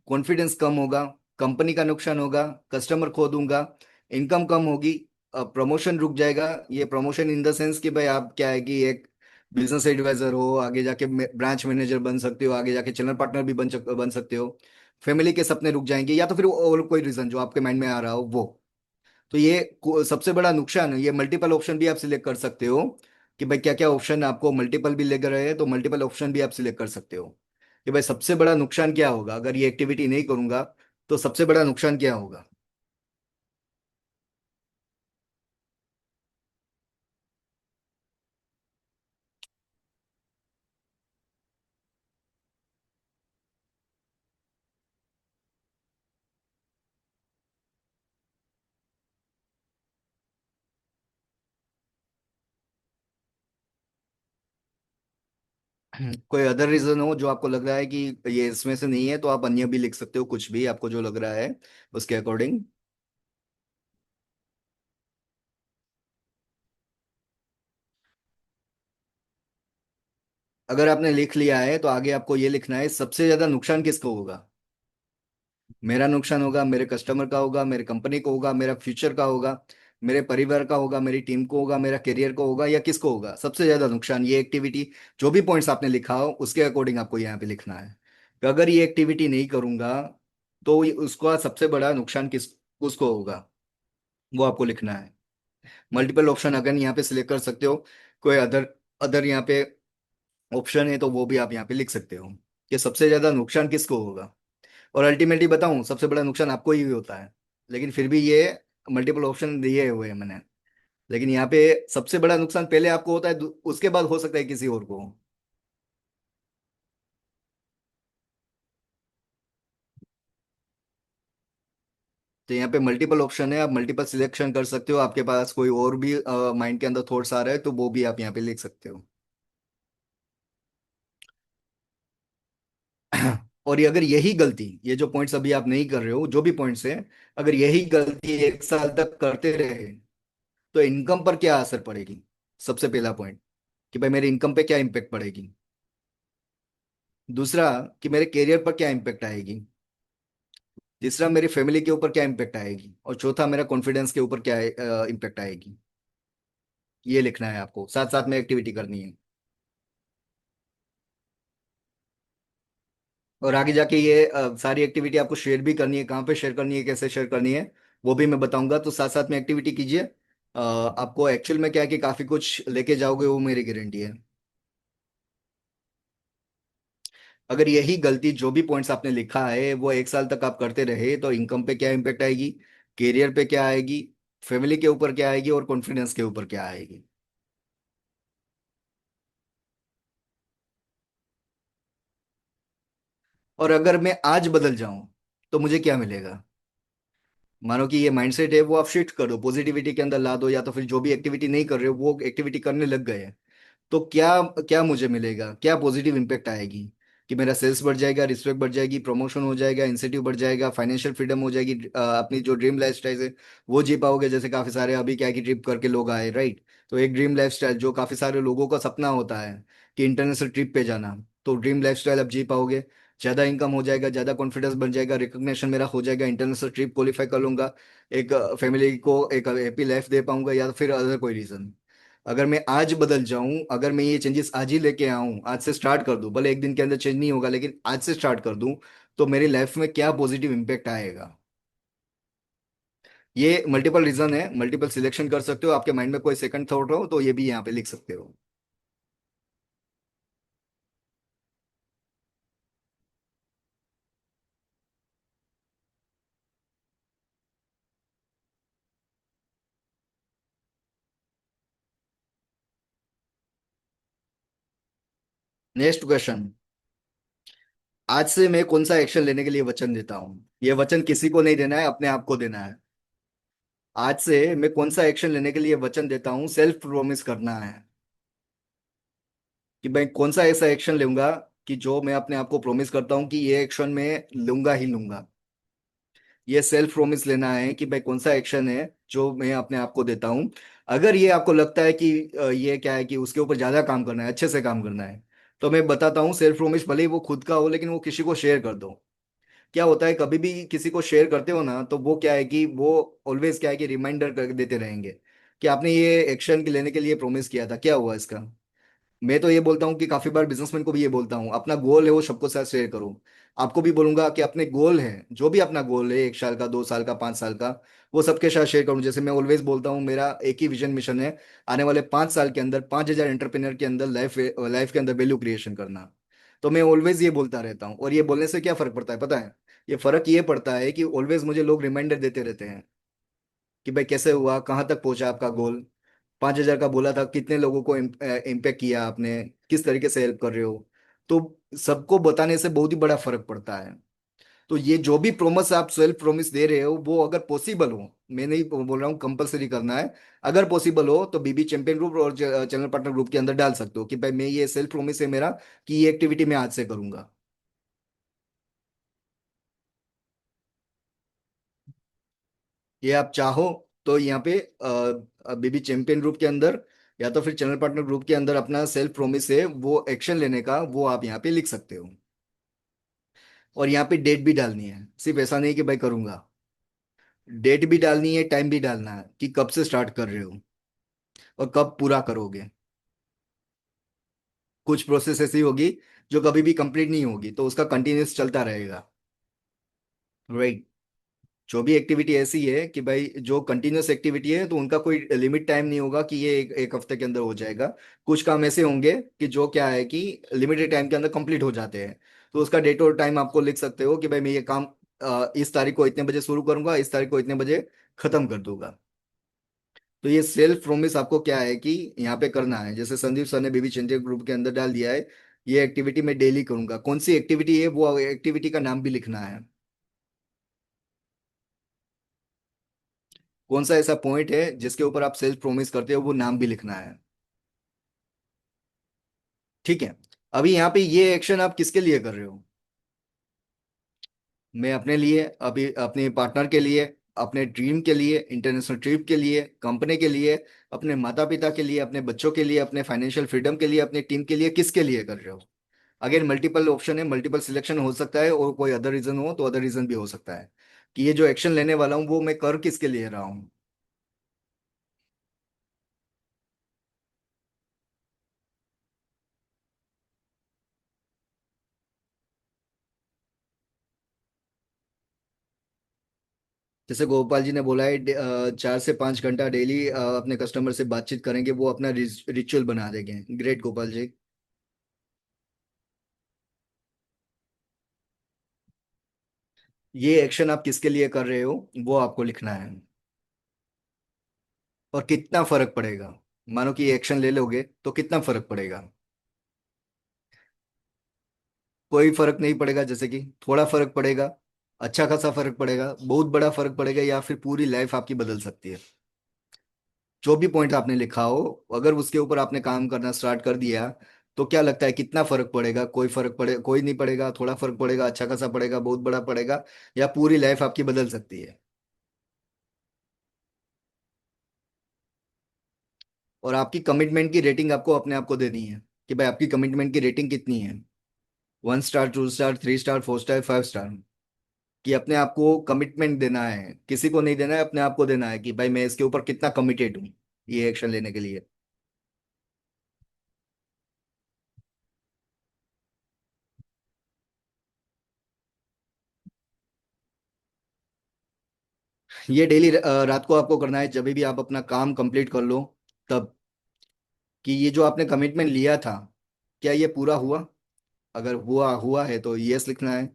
कॉन्फिडेंस कम होगा, कंपनी का नुकसान होगा, कस्टमर खो दूंगा, इनकम कम होगी, प्रमोशन रुक जाएगा। ये प्रमोशन इन द सेंस कि भाई आप क्या है कि एक बिजनेस एडवाइजर हो, आगे जाके ब्रांच मैनेजर बन सकते हो, आगे जाके चैनल पार्टनर भी बन सकते हो। फैमिली के सपने रुक जाएंगे, या तो फिर और कोई रीजन जो आपके माइंड में आ रहा हो वो। तो ये सबसे बड़ा नुकसान है। ये मल्टीपल ऑप्शन भी आप सिलेक्ट कर सकते हो कि भाई क्या क्या ऑप्शन आपको मल्टीपल भी लेकर रहे हैं, तो मल्टीपल ऑप्शन भी आप सिलेक्ट कर सकते हो कि भाई सबसे बड़ा नुकसान क्या होगा अगर ये एक्टिविटी नहीं करूंगा, तो सबसे बड़ा नुकसान क्या होगा। कोई अदर रीजन हो जो आपको लग रहा है कि ये इसमें से नहीं है, तो आप अन्य भी लिख सकते हो, कुछ भी आपको जो लग रहा है उसके अकॉर्डिंग। अगर आपने लिख लिया है तो आगे आपको ये लिखना है सबसे ज्यादा नुकसान किसको होगा। मेरा नुकसान होगा, मेरे कस्टमर का होगा, मेरे कंपनी को होगा, मेरा फ्यूचर का होगा, मेरे परिवार का होगा, मेरी टीम को होगा, मेरा करियर को होगा, या किसको होगा सबसे ज्यादा नुकसान। ये एक्टिविटी जो भी पॉइंट्स आपने लिखा हो उसके अकॉर्डिंग आपको यहाँ पे लिखना है कि अगर ये एक्टिविटी नहीं करूंगा तो उसका सबसे बड़ा नुकसान किस उसको होगा, वो आपको लिखना है। मल्टीपल ऑप्शन अगर यहाँ पे सिलेक्ट कर सकते हो। कोई अदर अदर यहाँ पे ऑप्शन है तो वो भी आप यहाँ पे लिख सकते हो कि सबसे ज्यादा नुकसान किसको होगा। और अल्टीमेटली बताऊं, सबसे बड़ा नुकसान आपको ही होता है, लेकिन फिर भी ये मल्टीपल ऑप्शन दिए हुए हैं मैंने। लेकिन यहाँ पे सबसे बड़ा नुकसान पहले आपको होता है, उसके बाद हो सकता है किसी और को। तो यहाँ पे मल्टीपल ऑप्शन है, आप मल्टीपल सिलेक्शन कर सकते हो। आपके पास कोई और भी माइंड के अंदर थॉट्स आ रहा है तो वो भी आप यहाँ पे लिख सकते हो। और ये अगर यही गलती, ये जो पॉइंट्स अभी आप नहीं कर रहे हो, जो भी पॉइंट्स है, अगर यही गलती 1 साल तक करते रहे तो इनकम पर क्या असर पड़ेगी। सबसे पहला पॉइंट कि भाई मेरे इनकम पे क्या इम्पेक्ट पड़ेगी। दूसरा कि मेरे करियर पर क्या इम्पेक्ट आएगी। तीसरा मेरी फैमिली के ऊपर क्या इम्पेक्ट आएगी। और चौथा मेरा कॉन्फिडेंस के ऊपर क्या इम्पेक्ट आएगी। ये लिखना है आपको, साथ साथ में एक्टिविटी करनी है। और आगे जाके ये सारी एक्टिविटी आपको शेयर भी करनी है, कहाँ पे शेयर करनी है, कैसे शेयर करनी है, वो भी मैं बताऊंगा। तो साथ साथ में एक्टिविटी कीजिए। आपको एक्चुअल में क्या है कि काफी कुछ लेके जाओगे, वो मेरी गारंटी है। अगर यही गलती जो भी पॉइंट्स आपने लिखा है वो 1 साल तक आप करते रहे तो इनकम पे क्या इम्पेक्ट आएगी, करियर पे क्या आएगी, फैमिली के ऊपर क्या आएगी, और कॉन्फिडेंस के ऊपर क्या आएगी। और अगर मैं आज बदल जाऊं तो मुझे क्या मिलेगा। मानो कि ये माइंडसेट है वो आप शिफ्ट कर दो, पॉजिटिविटी के अंदर ला दो, या तो फिर जो भी एक्टिविटी नहीं कर रहे हो वो एक्टिविटी करने लग गए हैं, तो क्या क्या मुझे मिलेगा, क्या पॉजिटिव इम्पैक्ट आएगी। कि मेरा सेल्स बढ़ जाएगा, रिस्पेक्ट बढ़ जाएगी, प्रमोशन हो जाएगा, इंसेंटिव बढ़ जाएगा, फाइनेंशियल फ्रीडम हो जाएगी, अपनी जो ड्रीम लाइफ स्टाइल है वो जी पाओगे। जैसे काफी सारे अभी क्या है कि ट्रिप करके लोग आए, राइट। तो एक ड्रीम लाइफ स्टाइल जो काफी सारे लोगों का सपना होता है कि इंटरनेशनल ट्रिप पे जाना, तो ड्रीम लाइफ स्टाइल आप जी पाओगे। ज्यादा इनकम हो जाएगा, ज्यादा कॉन्फिडेंस बन जाएगा, रिकग्निशन मेरा हो जाएगा, इंटरनेशनल ट्रिप क्वालिफाई कर लूंगा, एक फैमिली को एक हैप्पी लाइफ दे पाऊंगा, या फिर अदर कोई रीजन। अगर मैं आज बदल जाऊं, अगर मैं ये चेंजेस आज ही लेके आऊं, आज से स्टार्ट कर दूं, भले एक दिन के अंदर चेंज नहीं होगा लेकिन आज से स्टार्ट कर दूं, तो मेरी लाइफ में क्या पॉजिटिव इम्पैक्ट आएगा। ये मल्टीपल रीजन है, मल्टीपल सिलेक्शन कर सकते हो। आपके माइंड में कोई सेकंड थॉट हो तो ये भी यहाँ पे लिख सकते हो। Next question. आज से मैं कौन सा एक्शन लेने के लिए वचन देता हूँ। ये वचन किसी को नहीं देना है, अपने आप को देना है। आज से मैं कौन सा एक्शन लेने के लिए वचन देता हूँ, सेल्फ प्रोमिस करना है कि मैं कौन सा ऐसा एक्शन लूंगा कि जो मैं अपने आप को प्रॉमिस करता हूँ कि ये एक्शन मैं लूंगा ही लूंगा। ये सेल्फ प्रोमिस लेना है कि भाई कौन सा एक्शन है जो मैं अपने आप को देता हूँ। अगर ये आपको लगता है कि ये क्या है कि उसके ऊपर ज्यादा काम करना है, अच्छे से काम करना है, तो मैं बताता हूँ सेल्फ प्रोमिस भले ही वो खुद का हो लेकिन वो किसी को शेयर कर दो। क्या होता है कभी भी किसी को शेयर करते हो ना, तो वो क्या है कि वो ऑलवेज क्या है कि रिमाइंडर कर देते रहेंगे कि आपने ये एक्शन लेने के लिए प्रोमिस किया था, क्या हुआ इसका। मैं तो ये बोलता हूँ कि काफी बार बिजनेसमैन को भी ये बोलता हूँ, अपना गोल है वो सबको साथ शेयर करो। आपको भी बोलूंगा कि अपने गोल है, जो भी अपना गोल है, 1 साल का, 2 साल का, 5 साल का, वो सबके साथ शेयर करूँ। जैसे मैं ऑलवेज बोलता हूँ मेरा एक ही विजन मिशन है, आने वाले 5 साल के अंदर 5,000 एंटरप्रेन्योर के अंदर लाइफ लाइफ के अंदर वैल्यू क्रिएशन करना। तो मैं ऑलवेज ये बोलता रहता हूँ, और ये बोलने से क्या फर्क पड़ता है पता है। ये फर्क ये पड़ता है कि ऑलवेज मुझे लोग रिमाइंडर देते रहते हैं कि भाई कैसे हुआ, कहाँ तक पहुंचा आपका गोल। 5,000 का बोला था, कितने लोगों को इम्पेक्ट किया आपने, किस तरीके से हेल्प कर रहे हो। तो सबको बताने से बहुत ही बड़ा फर्क पड़ता है। तो ये जो भी प्रोमिस आप सेल्फ प्रोमिस दे रहे हो, वो अगर पॉसिबल हो, मैं नहीं बोल रहा हूँ कंपलसरी करना है, अगर पॉसिबल हो तो बीबी चैंपियन ग्रुप और चैनल पार्टनर ग्रुप के अंदर डाल सकते हो कि भाई मैं ये सेल्फ प्रोमिस है मेरा कि ये एक्टिविटी मैं आज से करूंगा। ये आप चाहो तो यहाँ पे बीबी चैंपियन ग्रुप के अंदर या तो फिर चैनल पार्टनर ग्रुप के अंदर अपना सेल्फ प्रोमिस है वो एक्शन लेने का, वो आप यहाँ पे लिख सकते हो। और यहाँ पे डेट भी डालनी है, सिर्फ ऐसा नहीं कि भाई करूंगा। डेट भी डालनी है, टाइम भी डालना है कि कब से स्टार्ट कर रहे हो और कब पूरा करोगे। कुछ प्रोसेस ऐसी होगी जो कभी भी कंप्लीट नहीं होगी, तो उसका कंटिन्यूस चलता रहेगा। राइट। जो भी एक्टिविटी ऐसी है कि भाई जो कंटिन्यूस एक्टिविटी है, तो उनका कोई लिमिट टाइम नहीं होगा कि ये एक हफ्ते के अंदर हो जाएगा। कुछ काम ऐसे होंगे कि जो क्या है कि लिमिटेड टाइम के अंदर कंप्लीट हो जाते हैं। तो उसका डेट और टाइम आपको लिख सकते हो कि भाई मैं ये काम इस तारीख को इतने बजे शुरू करूंगा, इस तारीख को इतने बजे खत्म कर दूंगा। तो ये सेल्फ प्रोमिस आपको क्या है कि यहाँ पे करना है। जैसे संदीप सर ने बीबी चिंतन ग्रुप के अंदर डाल दिया है, ये एक्टिविटी मैं डेली करूंगा। कौन सी एक्टिविटी है, वो एक्टिविटी का नाम भी लिखना है। कौन सा ऐसा पॉइंट है जिसके ऊपर आप सेल्फ प्रोमिस करते हो, वो नाम भी लिखना है। ठीक है। अभी यहाँ पे ये एक्शन आप किसके लिए कर रहे हो। मैं अपने लिए, अभी अपने पार्टनर के लिए, अपने ड्रीम के लिए, इंटरनेशनल ट्रिप के लिए, कंपनी के लिए, अपने माता पिता के लिए, अपने बच्चों के लिए, अपने फाइनेंशियल फ्रीडम के लिए, अपनी टीम के लिए, किसके लिए कर रहे हो। अगेन मल्टीपल ऑप्शन है, मल्टीपल सिलेक्शन हो सकता है, और कोई अदर रीजन हो तो अदर रीजन भी हो सकता है कि ये जो एक्शन लेने वाला हूँ वो मैं कर किसके लिए रहा हूँ। जैसे गोपाल जी ने बोला है 4 से 5 घंटा डेली अपने कस्टमर से बातचीत करेंगे, वो अपना रिचुअल बना देंगे। ग्रेट गोपाल जी। ये एक्शन आप किसके लिए कर रहे हो, वो आपको लिखना है। और कितना फर्क पड़ेगा, मानो कि ये एक्शन ले लोगे तो कितना फर्क पड़ेगा। कोई फर्क नहीं पड़ेगा, जैसे कि थोड़ा फर्क पड़ेगा, अच्छा खासा फर्क पड़ेगा, बहुत बड़ा फर्क पड़ेगा, या फिर पूरी लाइफ आपकी बदल सकती है। जो भी पॉइंट आपने लिखा हो, अगर उसके ऊपर आपने काम करना स्टार्ट कर दिया, तो क्या लगता है कितना फर्क पड़ेगा। कोई फर्क पड़े, कोई नहीं पड़ेगा, थोड़ा फर्क पड़ेगा, अच्छा खासा पड़ेगा, बहुत बड़ा पड़ेगा, या पूरी लाइफ आपकी बदल सकती है। और आपकी कमिटमेंट की रेटिंग आपको अपने आप को देनी है कि भाई आपकी कमिटमेंट की रेटिंग कितनी है। 1 star, 2 star, 3 star, 4 star, 5 star. कि अपने आप को कमिटमेंट देना है, किसी को नहीं देना है, अपने आप को देना है कि भाई मैं इसके ऊपर कितना कमिटेड हूँ ये एक्शन लेने के लिए। ये डेली रात को आपको करना है, जब भी आप अपना काम कंप्लीट कर लो तब, कि ये जो आपने कमिटमेंट लिया था, क्या ये पूरा हुआ। अगर हुआ हुआ है तो यस लिखना है।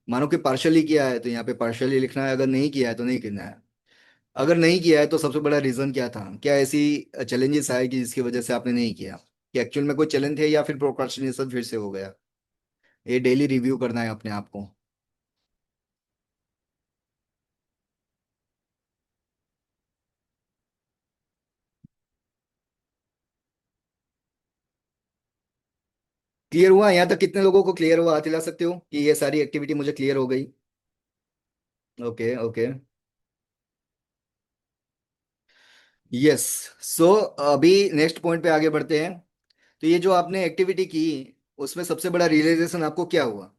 मानो कि पार्शली किया है तो यहाँ पे पार्शली लिखना है, अगर नहीं किया है तो नहीं करना है। अगर नहीं किया है तो सबसे बड़ा रीजन क्या था, क्या ऐसी चैलेंजेस आए कि जिसकी वजह से आपने नहीं किया, कि एक्चुअल में कोई चैलेंज है या फिर प्रोक्रास्टिनेशन फिर से हो गया। ये डेली रिव्यू करना है अपने आप को। क्लियर हुआ यहाँ तक, कितने लोगों को क्लियर हुआ, हाथ हिला सकते हो कि ये सारी एक्टिविटी मुझे क्लियर हो गई। Okay okay. यस। सो अभी नेक्स्ट पॉइंट पे आगे बढ़ते हैं। तो ये जो आपने एक्टिविटी की, उसमें सबसे बड़ा रियलाइजेशन आपको क्या हुआ?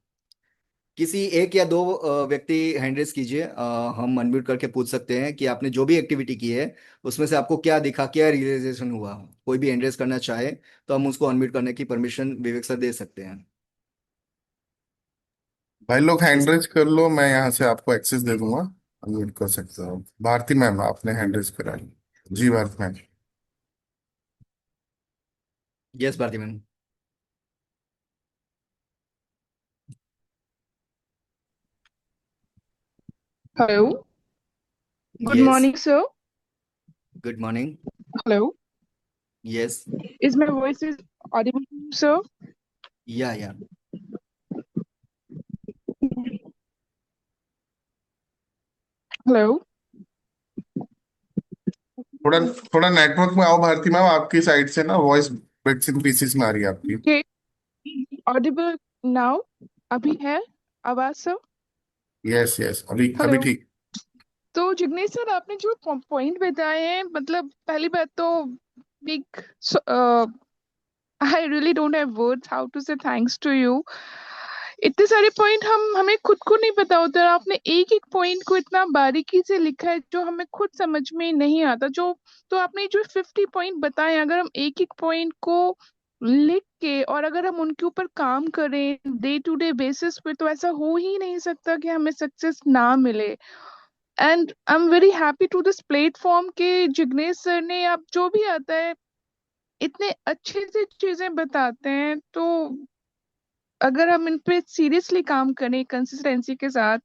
किसी एक या दो व्यक्ति हैंड रेस कीजिए, हम अनम्यूट करके पूछ सकते हैं कि आपने जो भी एक्टिविटी की है उसमें से आपको क्या दिखा, क्या रियलाइजेशन हुआ। कोई भी हैंड रेस करना चाहे तो हम उसको अनम्यूट करने की परमिशन विवेक सर दे सकते हैं। भाई लोग इस हैंड रेज कर लो, मैं यहाँ से आपको एक्सेस दे दूंगा, अनम्यूट कर सकते हो। भारती मैम आपने हैंड रेज करा ली। जी Bharti ma'am. Yes Bharti ma'am. Hello. Good yes. morning, sir. Good morning. Hello. Yes. Is my voice is audible to you, sir? या Hello. थोड़ा थोड़ा नेटवर्क में आओ भारती मैम, आपकी साइड से ना वॉइस बिट्स इन पीसेस में आ रही है आपकी। Okay. Audible now? अभी है आवाज सर? यस यस, अभी अभी हेलो। ठीक। तो जिग्नेश सर, आपने जो पॉइंट बताए हैं, मतलब पहली बात तो big, I really don't have words how to say thanks to you. इतने सारे पॉइंट हमें खुद को नहीं पता होता, और आपने एक एक पॉइंट को इतना बारीकी से लिखा है जो हमें खुद समझ में नहीं आता। जो तो आपने जो 50 पॉइंट बताए, अगर हम एक एक पॉइंट को लिख के और अगर हम उनके ऊपर काम करें डे टू डे बेसिस पे, तो ऐसा हो ही नहीं सकता कि हमें सक्सेस ना मिले। And I am very happy to this platform के जिग्नेश सर ने, आप जो भी आता है इतने अच्छे से चीजें बताते हैं। तो अगर हम इन पे सीरियसली काम करें कंसिस्टेंसी के साथ,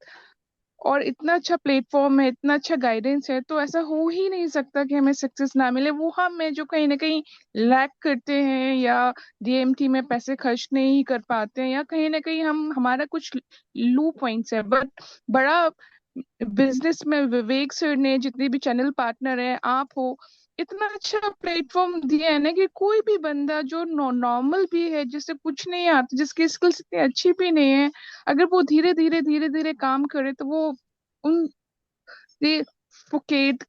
और इतना अच्छा प्लेटफॉर्म है, इतना अच्छा गाइडेंस है, तो ऐसा हो ही नहीं सकता कि हमें सक्सेस ना मिले। वो हम है जो कहीं ना कहीं लैक करते हैं, या डीएमटी में पैसे खर्च नहीं कर पाते हैं, या कहीं ना कहीं हम हमारा कुछ लू पॉइंट्स है। बट बड़ा बिजनेस में विवेक सर ने, जितने भी चैनल पार्टनर है, आप हो, इतना अच्छा प्लेटफॉर्म दिया है ना कि कोई भी बंदा जो नॉर्मल भी है, जिससे कुछ नहीं आता, जिसकी स्किल्स इतनी अच्छी भी नहीं है, अगर वो धीरे धीरे धीरे धीरे काम करे, तो वो उन ये फुकेट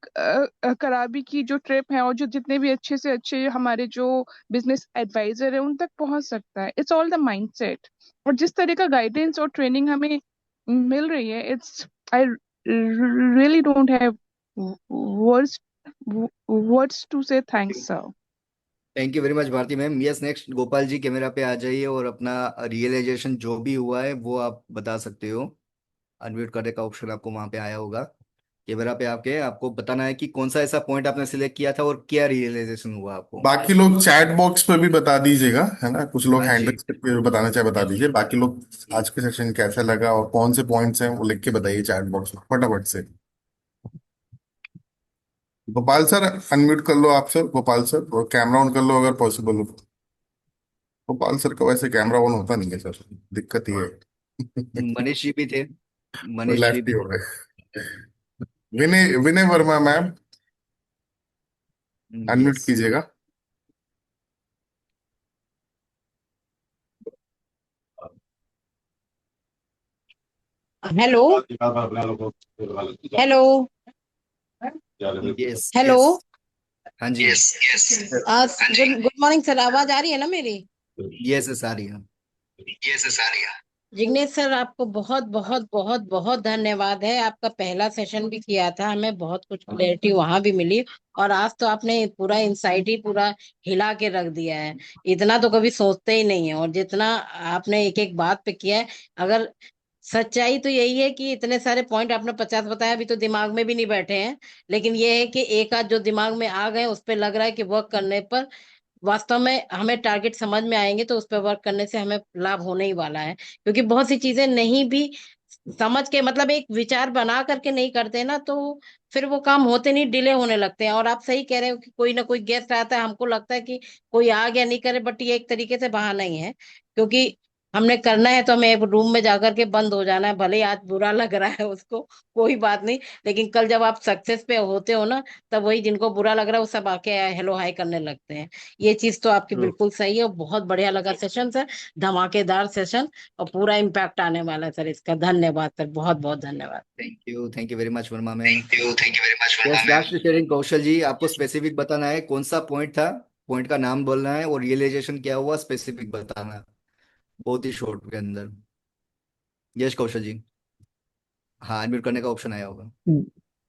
कराबी की जो ट्रिप है, और जो जितने भी अच्छे से अच्छे हमारे जो बिजनेस एडवाइजर है, उन तक पहुंच सकता है। It's all the mindset. और जिस तरह का गाइडेंस और ट्रेनिंग हमें मिल रही है, it's I really don't have words words to say thanks sir. Thank you very much Bharti ma'am. Yes, next Gopal ji camera पे आ जाइए और अपना रियलाइजेशन जो भी हुआ है वो आप बता सकते हो। अनम्यूट करने का ऑप्शन आपको वहां पे आया होगा कैमरा पे, आपके आपको बताना है कि कौन सा ऐसा पॉइंट आपने सिलेक्ट किया था और क्या रियलाइजेशन हुआ आपको। बाकी लोग चैट बॉक्स पे भी बता दीजिएगा, है ना, कुछ लोग हाँ हैंड जी। रेज करके बताना चाहे बता दीजिए। बाकी लोग आज के सेशन कैसा लगा और कौन से पॉइंट्स हैं वो लिख के बताइए चैट बॉक्स में फटाफट से। गोपाल सर अनम्यूट कर लो आप सर, गोपाल सर, और कैमरा ऑन कर लो अगर पॉसिबल हो। गोपाल सर का वैसे कैमरा ऑन होता नहीं है सर, दिक्कत ये है। मनीष जी भी थे। वो मनीष जी लेफ्ट ही भी हो थे। गए। विनय विनय वर्मा मैम अनम्यूट यस। कीजिएगा। Hello. Hello. Yes hello. Yes. हाँ जी। गुड गुड मॉर्निंग सर, आवाज आ रही है ना मेरी? यस सारी। जिग्नेश सर, आपको बहुत बहुत बहुत बहुत धन्यवाद है। आपका पहला सेशन भी किया था, हमें बहुत कुछ क्लैरिटी वहां भी मिली। और आज तो आपने पूरा इंसाइट ही पूरा हिला के रख दिया है। इतना तो कभी सोचते ही नहीं है, और जितना आपने एक एक बात पे किया है। अगर सच्चाई तो यही है कि इतने सारे पॉइंट आपने 50 बताया, अभी तो दिमाग में भी नहीं बैठे हैं। लेकिन ये है कि एक आध जो दिमाग में आ गए, उस पर लग रहा है कि वर्क करने पर वास्तव में हमें टारगेट समझ में आएंगे, तो उस पर वर्क करने से हमें लाभ होने ही वाला है। क्योंकि बहुत सी चीजें नहीं भी समझ के, मतलब एक विचार बना करके नहीं करते ना, तो फिर वो काम होते नहीं, डिले होने लगते हैं। और आप सही कह रहे हो कि कोई ना कोई गेस्ट आता है, हमको लगता है कि कोई आ गया नहीं करे, बट ये एक तरीके से बहाना ही है। क्योंकि हमने करना है तो हमें एक रूम में जाकर के बंद हो जाना है, भले ही आज बुरा लग रहा है उसको, कोई बात नहीं। लेकिन कल जब आप सक्सेस पे होते हो ना, तब वही जिनको बुरा लग रहा है वो सब आके हेलो हाय करने लगते हैं। ये चीज तो आपकी ट्रू। बिल्कुल सही है, और बहुत बढ़िया लगा सेशन सर, धमाकेदार सेशन, और पूरा इम्पैक्ट आने वाला है सर इसका। धन्यवाद सर, बहुत बहुत धन्यवाद। Thank you very much Verma ma'am. Thank you very much Verma yes, ma'am. Last sharing Kaushal ji, आपको स्पेसिफिक बताना है कौन सा पॉइंट था, पॉइंट का नाम बोलना है और रियलाइजेशन क्या हुआ स्पेसिफिक बताना है, बहुत ही शॉर्ट के अंदर। यस कौशल जी। हाँ, अनम्यूट करने का ऑप्शन आया होगा।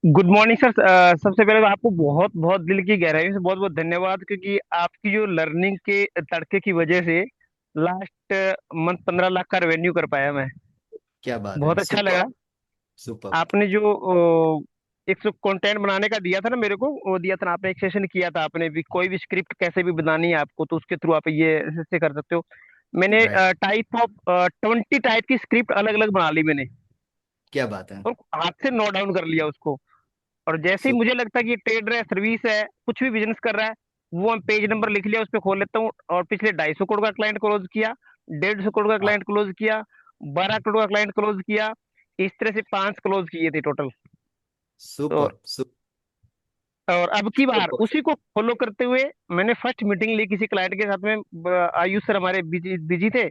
Good morning sir. सबसे पहले तो आपको बहुत बहुत दिल की गहराई से बहुत बहुत धन्यवाद, क्योंकि आपकी जो लर्निंग के तड़के की वजह से लास्ट मंथ 15 लाख का रेवेन्यू कर पाया मैं। क्या बात है, बहुत अच्छा सुपर। लगा। सुपर। आपने जो एक सौ कंटेंट बनाने का दिया था ना मेरे को, वो दिया था ना आपने, एक सेशन किया था आपने भी, कोई भी स्क्रिप्ट कैसे भी बनानी है आपको तो उसके थ्रू आप ये ऐसे कर सकते हो। मैंने राइट। टाइप ऑफ 20 टाइप की स्क्रिप्ट अलग अलग बना ली मैंने, क्या बात है। और हाथ से नोट डाउन कर लिया उसको। और जैसे ही सुपर। मुझे लगता है कि ये ट्रेडर है, सर्विस है, कुछ भी बिजनेस कर रहा है, वो हम पेज नंबर लिख लिया, उस पर खोल लेता हूँ, और पिछले 250 करोड़ का क्लाइंट क्लोज किया, 150 करोड़ का क्लाइंट क्लोज किया, 12 करोड़ का क्लाइंट क्लोज किया, इस तरह से 5 क्लोज किए थे टोटल। तो सुपर। सुपर। और अब की बार कौशल। उसी को फॉलो करते हुए मैंने फर्स्ट मीटिंग ली किसी क्लाइंट के साथ में। आयुष सर हमारे बिजी बिजी थे,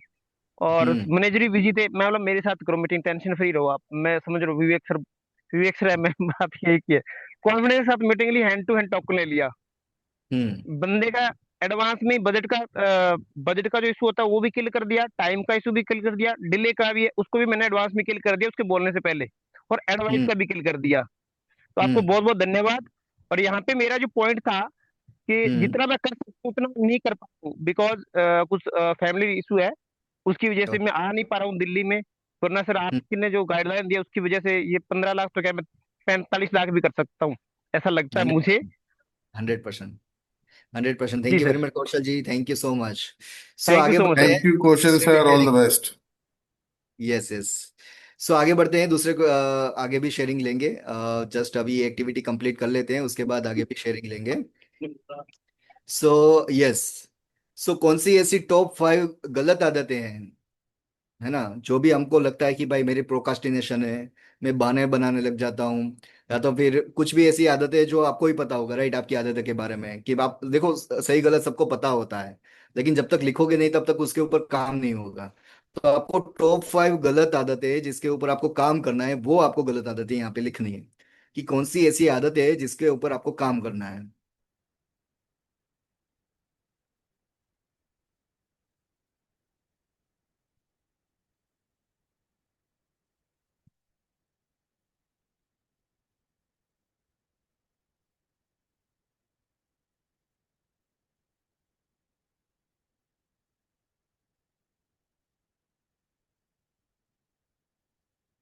और हम्म। मैनेजर भी बिजी थे। मैं बोला मेरे साथ करो मीटिंग, टेंशन फ्री रहो आप, मैं समझ रहा हूँ विवेक सर है, मैं बात यही की है। कॉन्फिडेंस के साथ मीटिंग ली, हैंड टू हैंड टोकन ले लिया। हम्म। बंदे का एडवांस में बजट का जो इशू होता है वो भी किल कर दिया, टाइम का इशू भी किल कर दिया, डिले का भी है उसको भी मैंने एडवांस में किल कर दिया उसके बोलने से पहले, और एडवाइस हम्म। का भी किल कर दिया। तो आपको हम्म। बहुत बहुत धन्यवाद। और यहाँ पे मेरा जो पॉइंट था कि हम्म। जितना मैं कर सकता हूँ उतना नहीं कर पाता हूँ, बिकॉज कुछ फैमिली इशू है, उसकी वजह से ओके। मैं आ नहीं पा रहा हूँ दिल्ली में। वरना सर हम्म। आपने जो गाइडलाइन दिया उसकी वजह से ये 15 लाख तो क्या, मैं 45 लाख भी कर सकता हूँ, ऐसा लगता है मुझे। 100%। 100%। 100%। जी thank you sir, very much Kaushal ji, thank you so much. So thank you आगे सो मच बढ़ते सर। हैं थैंक यू क्वेश्चन दूसरे सर, भी all the sharing. Best. Yes yes. So आगे बढ़ते हैं दूसरे को, आगे भी शेयरिंग लेंगे। जस्ट अभी एक्टिविटी कंप्लीट कर लेते हैं, उसके बाद आगे भी शेयरिंग लेंगे। So yes. सो कौन सी ऐसी टॉप 5 गलत आदतें हैं, है ना, जो भी हमको लगता है कि भाई मेरी प्रोकास्टिनेशन है, मैं बहाने बनाने लग जाता हूँ, या तो फिर कुछ भी ऐसी आदतें हैं जो आपको ही पता होगा, राइट, आपकी आदतें के बारे में, कि आप देखो सही गलत सबको पता होता है, लेकिन जब तक लिखोगे नहीं तब तक उसके ऊपर काम नहीं होगा। तो आपको टॉप 5 गलत आदतें जिसके ऊपर आपको काम करना है, वो आपको गलत आदतें यहाँ पे लिखनी है, कि कौन सी ऐसी आदत है जिसके ऊपर आपको काम करना है।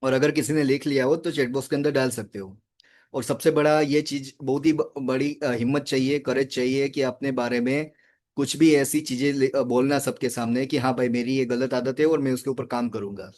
और अगर किसी ने लिख लिया हो तो चैट बॉक्स के अंदर डाल सकते हो। और सबसे बड़ा ये चीज, बहुत ही बड़ी हिम्मत चाहिए, करेज चाहिए, कि अपने बारे में कुछ भी ऐसी चीजें बोलना सबके सामने कि हाँ भाई मेरी ये गलत आदत है और मैं उसके ऊपर काम करूंगा।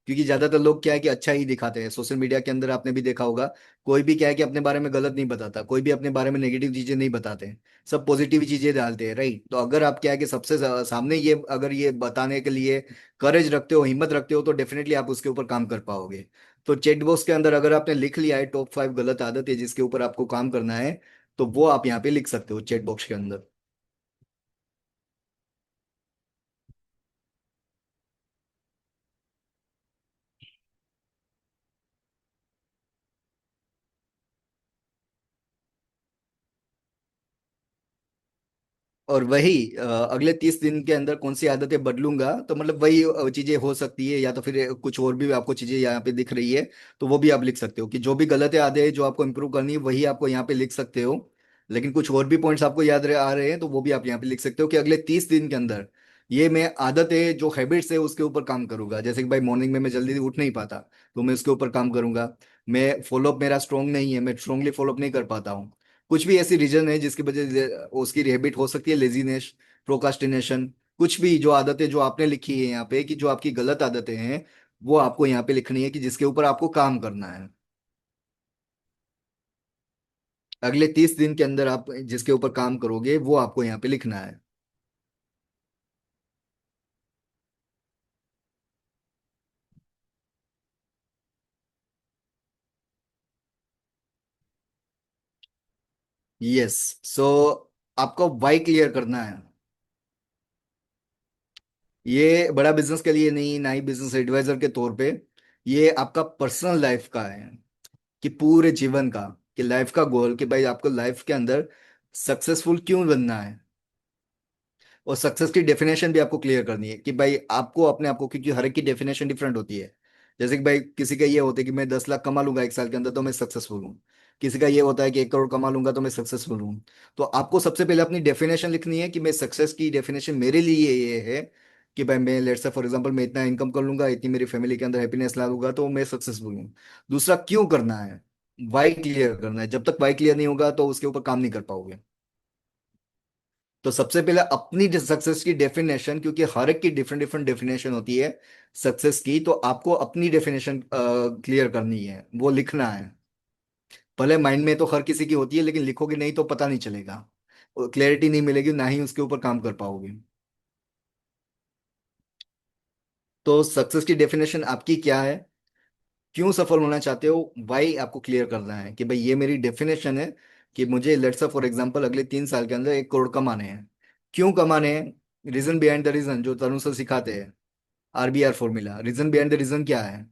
क्योंकि ज्यादातर लोग क्या है कि अच्छा ही दिखाते हैं सोशल मीडिया के अंदर, आपने भी देखा होगा, कोई भी क्या है कि अपने बारे में गलत नहीं बताता, कोई भी अपने बारे में नेगेटिव चीजें नहीं बताते, सब पॉजिटिव चीजें डालते हैं, राइट। तो अगर आप क्या है कि सबसे सामने ये अगर ये बताने के लिए करेज रखते हो, हिम्मत रखते हो, तो डेफिनेटली आप उसके ऊपर काम कर पाओगे। तो चैट बॉक्स के अंदर अगर आपने लिख लिया है टॉप 5 गलत आदत है जिसके ऊपर आपको काम करना है, तो वो आप यहाँ पे लिख सकते हो चैट बॉक्स के अंदर। और वही अगले 30 दिन के अंदर कौन सी आदतें बदलूंगा, तो मतलब वही चीजें हो सकती है, या तो फिर कुछ और भी आपको चीजें यहाँ पे दिख रही है, तो वो भी आप लिख सकते हो, कि जो भी गलत है आदतें जो आपको इंप्रूव करनी है वही आपको यहाँ पे लिख सकते हो। लेकिन कुछ और भी पॉइंट्स आपको याद आ रहे हैं तो वो भी आप यहाँ पे लिख सकते हो, कि अगले 30 दिन के अंदर ये मैं आदतें जो हैबिट्स है उसके ऊपर काम करूंगा। जैसे कि भाई मॉर्निंग में मैं जल्दी उठ नहीं पाता, तो मैं उसके ऊपर काम करूंगा। मैं फॉलोअप मेरा स्ट्रांग नहीं है, मैं स्ट्रांगली फॉलोअप नहीं कर पाता हूँ। कुछ भी ऐसी रीजन है जिसकी वजह से उसकी हैबिट हो सकती है लेजीनेस, प्रोकास्टिनेशन, कुछ भी जो आदतें जो आपने लिखी है यहाँ पे कि जो आपकी गलत आदतें हैं, वो आपको यहाँ पे लिखनी है कि जिसके ऊपर आपको काम करना है। अगले 30 दिन के अंदर आप जिसके ऊपर काम करोगे वो आपको यहाँ पे लिखना है। यस। सो आपको वाई क्लियर करना है। ये बड़ा बिजनेस के लिए नहीं, ना ही बिजनेस एडवाइजर के तौर पे, ये आपका पर्सनल लाइफ का है, कि पूरे जीवन का, कि लाइफ का गोल, कि भाई आपको लाइफ के अंदर सक्सेसफुल क्यों बनना है। और सक्सेस की डेफिनेशन भी आपको क्लियर करनी है, कि भाई आपको अपने आप को, क्योंकि हर एक की डेफिनेशन डिफरेंट होती है। जैसे कि भाई किसी का ये होता है कि मैं 10 लाख कमा लूंगा एक साल के अंदर तो मैं सक्सेसफुल हूँ। किसी का ये होता है कि 1 करोड़ कमा लूंगा तो मैं सक्सेसफुल हूँ। तो आपको सबसे पहले अपनी डेफिनेशन लिखनी है, कि मैं सक्सेस की डेफिनेशन मेरे लिए ये है, कि भाई मैं लेट्स से फॉर एग्जांपल मैं इतना इनकम कर लूंगा, इतनी मेरी फैमिली के अंदर हैप्पीनेस ला लूंगा तो मैं सक्सेसफुल हूँ। दूसरा, क्यों करना है, वाई क्लियर करना है। जब तक वाई क्लियर नहीं होगा तो उसके ऊपर काम नहीं कर पाओगे। तो सबसे पहले अपनी सक्सेस की डेफिनेशन, क्योंकि हर एक की डिफरेंट डिफरेंट डेफिनेशन होती है सक्सेस की, तो आपको अपनी डेफिनेशन क्लियर करनी है, वो लिखना है। भले माइंड में तो हर किसी की होती है, लेकिन लिखोगे नहीं तो पता नहीं चलेगा, क्लैरिटी नहीं मिलेगी, ना ही उसके ऊपर काम कर पाओगे। तो सक्सेस की डेफिनेशन आपकी क्या है, क्यों सफल होना चाहते हो, वाई आपको क्लियर करना है, कि भाई ये मेरी डेफिनेशन है, कि मुझे लेट्स से फॉर एग्जांपल अगले 3 साल के अंदर 1 करोड़ कमाने हैं। क्यों कमाने हैं, रीजन बिहाइंड द रीजन, जो तरुण सर सिखाते हैं, RBR formula, reason behind the reason क्या है।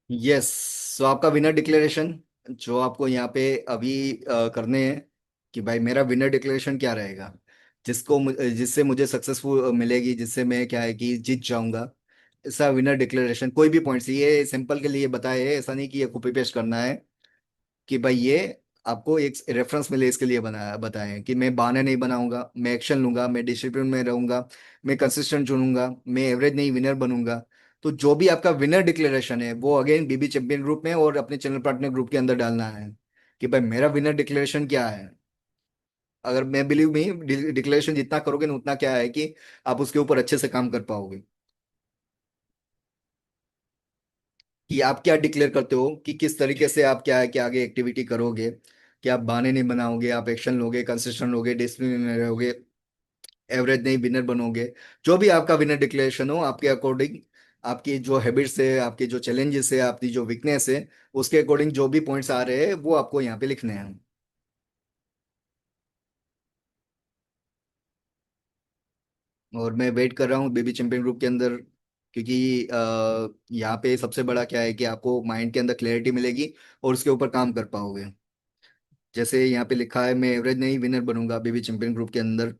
यस। सो आपका विनर डिक्लेरेशन जो आपको यहाँ पे अभी करने हैं, कि भाई मेरा विनर डिक्लेरेशन क्या रहेगा, जिससे मुझे सक्सेसफुल मिलेगी, जिससे मैं क्या है कि जीत जाऊंगा। ऐसा विनर डिक्लेरेशन कोई भी पॉइंट्स, ये सैंपल के लिए बताए हैं, ऐसा नहीं कि ये कॉपी पेस्ट करना है, कि भाई ये आपको एक रेफरेंस मिले इसके लिए बनाया बताएं, कि मैं बहाने नहीं बनाऊंगा, मैं एक्शन लूंगा, मैं डिसिप्लिन में रहूंगा, मैं कंसिस्टेंट चुनूंगा, मैं एवरेज नहीं विनर बनूंगा। तो जो भी आपका विनर डिक्लेरेशन है वो अगेन बीबी चैंपियन ग्रुप में और अपने चैनल पार्टनर ग्रुप के अंदर डालना है, कि भाई मेरा विनर डिक्लेरेशन क्या है। अगर मैं बिलीव नहीं, डिक्लेरेशन जितना करोगे ना उतना क्या है कि आप उसके ऊपर अच्छे से काम कर पाओगे। कि आप क्या डिक्लेयर करते हो, कि किस तरीके से आप क्या है कि आगे एक्टिविटी करोगे, कि आप बहाने नहीं बनाओगे, आप एक्शन लोगे, कंसिस्टेंट लोगे, डिसिप्लिन में रहोगे, एवरेज नहीं विनर बनोगे। जो भी आपका विनर डिक्लेरेशन हो आपके अकॉर्डिंग, आपकी जो हैबिट्स है, आपके जो चैलेंजेस है, आपकी जो वीकनेस है, उसके अकॉर्डिंग जो भी पॉइंट्स आ रहे हैं वो आपको यहाँ पे लिखने हैं। और मैं वेट कर रहा हूँ बेबी चैंपियन ग्रुप के अंदर, क्योंकि यहाँ पे सबसे बड़ा क्या है कि आपको माइंड के अंदर क्लैरिटी मिलेगी और उसके ऊपर काम कर पाओगे। जैसे यहाँ पे लिखा है, मैं एवरेज नहीं विनर बनूंगा बेबी चैंपियन ग्रुप के अंदर।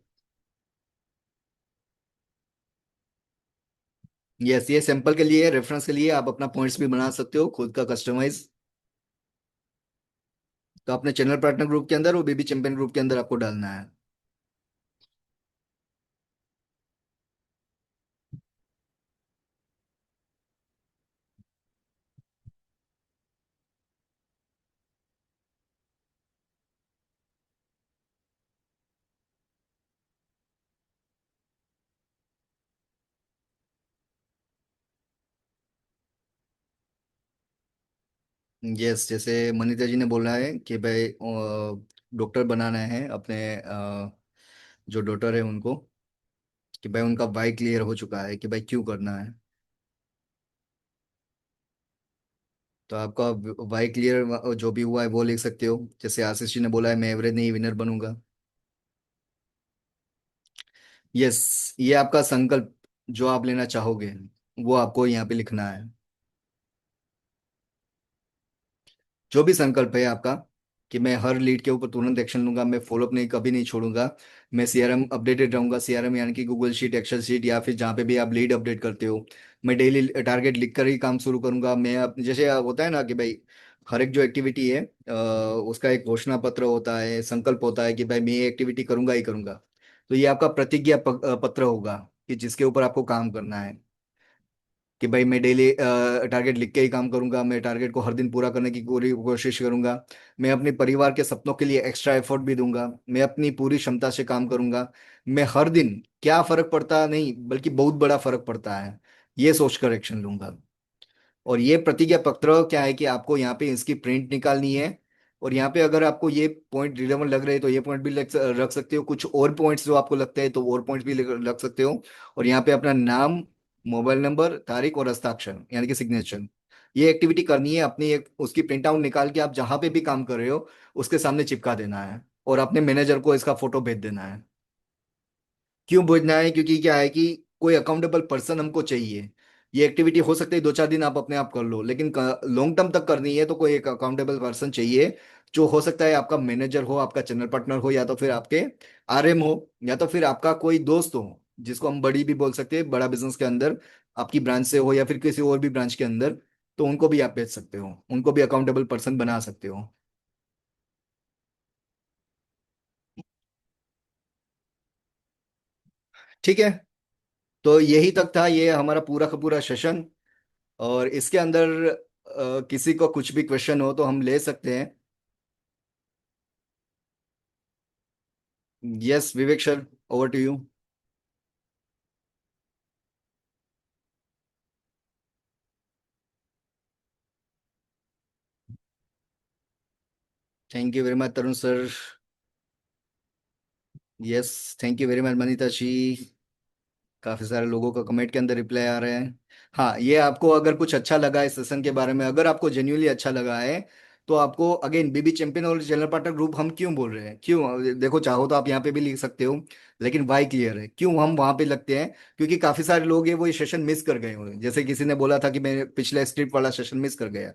यस, ये सैंपल के लिए, रेफरेंस के लिए आप अपना पॉइंट्स भी बना सकते हो खुद का कस्टमाइज। तो अपने चैनल पार्टनर ग्रुप के अंदर और बेबी चैंपियन ग्रुप के अंदर आपको डालना है। यस, जैसे मनीता जी ने बोला है कि भाई डॉक्टर बनाना है अपने जो डॉटर है उनको, कि भाई उनका वाई क्लियर हो चुका है, कि भाई क्यों करना है। तो आपका वाई क्लियर जो भी हुआ है वो लिख सकते हो। जैसे आशीष जी ने बोला है, मैं एवरेज नहीं विनर बनूंगा। यस, ये आपका संकल्प जो आप लेना चाहोगे वो आपको यहाँ पे लिखना है। जो भी संकल्प है आपका, कि मैं हर लीड के ऊपर तुरंत एक्शन लूंगा, मैं फॉलोअप नहीं कभी नहीं छोड़ूंगा, मैं सीआरएम अपडेटेड रहूंगा, सीआरएम यानी कि गूगल शीट, एक्सेल शीट, या फिर जहाँ पे भी आप लीड अपडेट करते हो, मैं डेली टारगेट लिख कर ही काम शुरू करूंगा। मैं जैसे होता है ना कि भाई हर एक जो एक्टिविटी है उसका एक घोषणा पत्र होता है, संकल्प होता है, कि भाई मैं ये एक्टिविटी करूंगा ही करूंगा। तो ये आपका प्रतिज्ञा पत्र होगा, कि जिसके ऊपर आपको काम करना है। कि भाई मैं डेली टारगेट लिख के ही काम करूंगा, मैं टारगेट को हर दिन पूरा करने की पूरी कोशिश करूंगा, मैं अपने परिवार के सपनों के लिए एक्स्ट्रा एफर्ट भी दूंगा, मैं अपनी पूरी क्षमता से काम करूंगा, मैं हर दिन क्या फर्क पड़ता नहीं बल्कि बहुत बड़ा फर्क पड़ता है, ये सोचकर एक्शन लूंगा। और ये प्रतिज्ञा पत्र क्या है कि आपको यहाँ पे इसकी प्रिंट निकालनी है। और यहाँ पे अगर आपको ये पॉइंट रिलेवेंट लग रहे हैं तो ये पॉइंट भी रख सकते हो, कुछ और पॉइंट्स जो आपको लगता है तो और पॉइंट्स भी रख सकते हो। और यहाँ पे अपना नाम, मोबाइल नंबर, तारीख और हस्ताक्षर यानी कि सिग्नेचर, ये एक्टिविटी करनी है अपनी। एक उसकी प्रिंट आउट निकाल के आप जहां पे भी काम कर रहे हो उसके सामने चिपका देना है और अपने मैनेजर को इसका फोटो भेज देना है। क्यों भेजना है? क्योंकि क्या है कि कोई अकाउंटेबल पर्सन हमको चाहिए। ये एक्टिविटी हो सकती है 2-4 दिन आप अपने आप कर लो, लेकिन लॉन्ग टर्म तक करनी है तो कोई एक अकाउंटेबल पर्सन चाहिए, जो हो सकता है आपका मैनेजर हो, आपका चैनल पार्टनर हो, या तो फिर आपके आरएम हो, या तो फिर आपका कोई दोस्त हो, जिसको हम बड़ी भी बोल सकते हैं, बड़ा बिजनेस के अंदर आपकी ब्रांच से हो या फिर किसी और भी ब्रांच के अंदर, तो उनको भी आप भेज सकते हो, उनको भी अकाउंटेबल पर्सन बना सकते हो। ठीक है, तो यही तक था ये हमारा पूरा का पूरा सेशन। और इसके अंदर किसी को कुछ भी क्वेश्चन हो तो हम ले सकते हैं। Yes Vivek sir, over to you. Thank you very much Tarun sir. Yes, thank you very much Manita ji. काफी सारे लोगों का कमेंट के अंदर रिप्लाई आ रहे हैं। हाँ, ये आपको अगर कुछ अच्छा लगा है सेशन के बारे में, अगर आपको जेन्युइनली अच्छा लगा है, तो आपको अगेन बीबी चैंपियन और जनरल पार्टनर ग्रुप हम क्यों बोल रहे हैं, क्यों, देखो चाहो तो आप यहाँ पे भी लिख सकते हो, लेकिन वाई क्लियर है क्यों हम वहां पे लगते हैं। क्योंकि काफी सारे लोग हैं वो ये सेशन मिस कर गए होंगे, जैसे किसी ने बोला था कि मैं पिछले स्क्रिप्ट वाला सेशन मिस कर गया।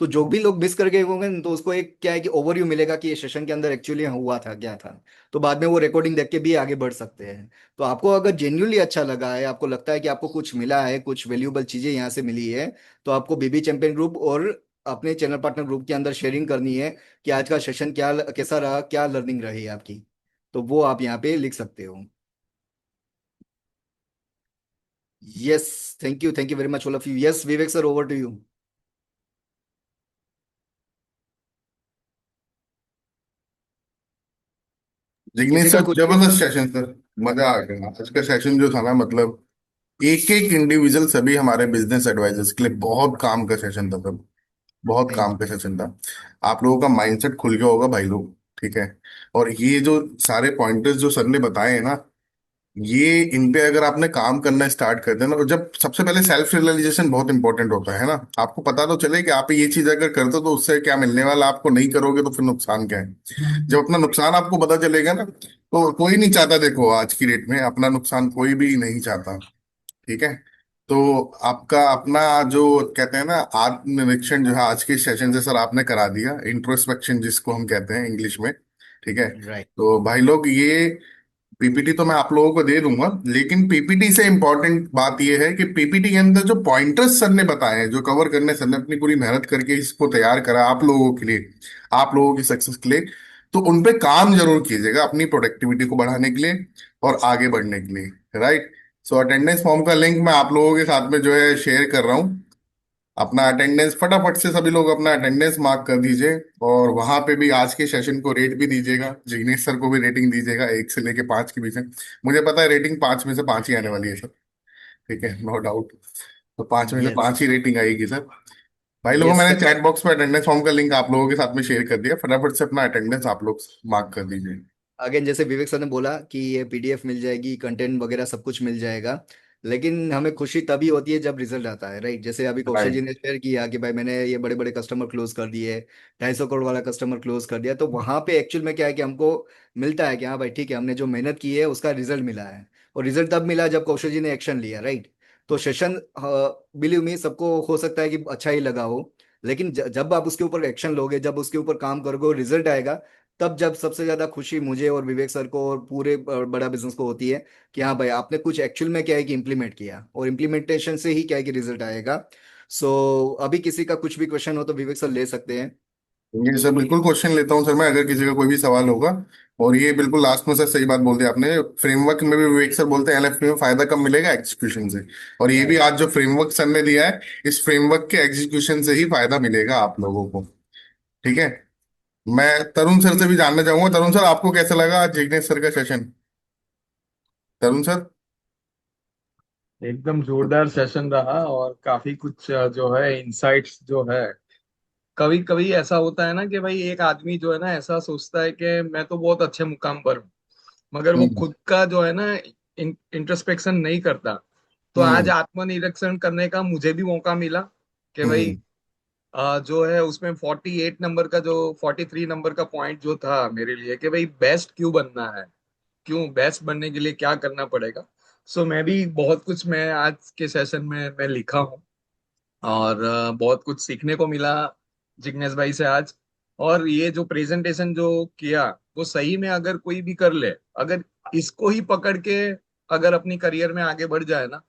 तो जो भी लोग मिस कर गए होंगे तो उसको एक क्या है कि ओवरव्यू मिलेगा कि ये सेशन के अंदर एक्चुअली हुआ था क्या था। तो बाद में वो रिकॉर्डिंग देख के भी आगे बढ़ सकते हैं। तो आपको अगर जेन्युइनली अच्छा लगा है, आपको लगता है कि आपको कुछ मिला है, कुछ वैल्यूएबल चीजें यहाँ से मिली है, तो आपको बीबी चैंपियन ग्रुप और अपने चैनल पार्टनर ग्रुप के अंदर शेयरिंग करनी है कि आज का सेशन क्या, कैसा रहा, क्या लर्निंग रही आपकी। तो वो आप यहाँ पे लिख सकते हो। Yes, thank you very much all of you. Yes Vivek sir, over to you. किसी जिग्नेश का सर, कुछ भी। जबरदस्त सेशन सर। मजा आ गया आज का सेशन जो था ना, मतलब एक एक इंडिविजुअल सभी हमारे बिजनेस एडवाइजर्स के लिए बहुत काम का सेशन था सर। बहुत थैंक काम का सेशन था। आप लोगों का माइंडसेट खुल गया होगा भाई लोग, ठीक है। और ये जो सारे पॉइंटर्स जो सर ने बताए हैं ना, ये इन पे अगर आपने काम करना स्टार्ट कर देना, और जब सबसे पहले सेल्फ रियलाइजेशन बहुत इंपॉर्टेंट होता है ना, आपको पता तो चले कि आप ये चीज अगर करते हो तो उससे क्या मिलने वाला, आपको नहीं करोगे तो फिर नुकसान क्या है। जब अपना नुकसान आपको पता चलेगा ना, तो कोई नहीं चाहता, देखो आज की डेट में अपना नुकसान कोई भी नहीं चाहता, ठीक है। तो आपका अपना जो कहते हैं ना आत्मनिरीक्षण जो है आज के सेशन से सर आपने करा दिया, इंट्रोस्पेक्शन जिसको हम कहते हैं इंग्लिश में, ठीक है। राइट। तो भाई लोग ये पीपीटी तो मैं आप लोगों को दे दूंगा, लेकिन पीपीटी से इंपॉर्टेंट बात यह है कि पीपीटी के अंदर जो पॉइंटर्स सर ने बताए हैं, जो कवर करने सर ने अपनी पूरी मेहनत करके इसको तैयार करा आप लोगों के लिए, आप लोगों की सक्सेस के लिए, तो उन पे काम जरूर कीजिएगा अपनी प्रोडक्टिविटी को बढ़ाने के लिए और आगे बढ़ने के लिए, राइट। सो अटेंडेंस फॉर्म का लिंक मैं आप लोगों के साथ में जो है शेयर कर रहा हूँ। अपना अटेंडेंस फटाफट से सभी लोग अपना अटेंडेंस मार्क कर दीजिए, और वहां पे भी आज के सेशन को रेट भी दीजिएगा, जिग्नेश सर को भी रेटिंग दीजिएगा 1 से लेके 5 के बीच में। मुझे पता है रेटिंग 5 में से 5 ही आने वाली है सर, ठीक है, नो डाउट। तो 5 में से 5 यस। ही रेटिंग आएगी सर। भाई लोगों, यस मैंने सर। चैट बॉक्स में अटेंडेंस फॉर्म का लिंक आप लोगों के साथ में शेयर कर दिया, फटाफट से अपना अटेंडेंस आप लोग मार्क कर दीजिए। अगेन जैसे विवेक सर ने बोला कि ये पीडीएफ मिल जाएगी, कंटेंट वगैरह सब कुछ मिल जाएगा, लेकिन हमें खुशी तभी होती है जब रिजल्ट आता है, राइट। जैसे अभी कौशल जी राइट। ने शेयर किया कि भाई मैंने ये बड़े बड़े कस्टमर क्लोज कर दिए, 250 करोड़ वाला कस्टमर क्लोज कर दिया, तो वहां पे एक्चुअल में क्या है कि हमको मिलता है कि हाँ भाई ठीक है, हमने जो मेहनत की है उसका रिजल्ट मिला है। और रिजल्ट तब मिला जब कौशल जी ने एक्शन लिया, राइट। तो सेशन, बिलीव मी, सबको हो सकता है कि अच्छा ही लगा हो, लेकिन जब आप उसके ऊपर एक्शन लोगे, जब उसके ऊपर काम करोगे, रिजल्ट आएगा, तब जब सबसे ज्यादा खुशी मुझे और विवेक सर को और पूरे बड़ा बिजनेस को होती है कि हाँ भाई आपने कुछ एक्चुअल में क्या है कि इम्प्लीमेंट किया, और इम्प्लीमेंटेशन से ही क्या है कि रिजल्ट आएगा। सो अभी किसी का कुछ भी क्वेश्चन हो तो विवेक सर ले सकते हैं। जी सर, बिल्कुल क्वेश्चन लेता हूँ सर मैं, अगर किसी का कोई भी सवाल होगा और ये बिल्कुल लास्ट में सर सही बात बोल दी आपने। फ्रेमवर्क में भी विवेक सर बोलते हैं एलएफपी में फायदा कब मिलेगा, एग्जीक्यूशन से। और ये भी राइट। आज जो फ्रेमवर्क सर ने दिया है, इस फ्रेमवर्क के एग्जीक्यूशन से ही फायदा मिलेगा आप लोगों को। ठीक है। मैं तरुण सर से भी जानना चाहूंगा। तरुण सर, आपको कैसा लगा आज जिग्नेश सर का सेशन? तरुण सर। एकदम जोरदार सेशन रहा और काफी कुछ जो है इंसाइट्स जो है। कभी कभी ऐसा होता है ना कि भाई एक आदमी जो है ना ऐसा सोचता है कि मैं तो बहुत अच्छे मुकाम पर हूँ, मगर वो हम्म। खुद का जो है ना इंट्रोस्पेक्शन नहीं करता। तो आज हम्म। आत्मनिरीक्षण करने का मुझे भी मौका मिला कि भाई हम्म। जो है उसमें 48 नंबर का जो 43 नंबर का पॉइंट जो था मेरे लिए कि भाई बेस्ट क्यों बनना है, क्यों बेस्ट बनने के लिए क्या करना पड़ेगा। सो मैं भी बहुत कुछ मैं आज के सेशन में मैं लिखा हूँ और बहुत कुछ सीखने को मिला जिग्नेश भाई से आज। और ये जो प्रेजेंटेशन जो किया वो सही में अगर कोई भी कर ले, अगर इसको ही पकड़ के अगर अपनी करियर में आगे बढ़ जाए ना,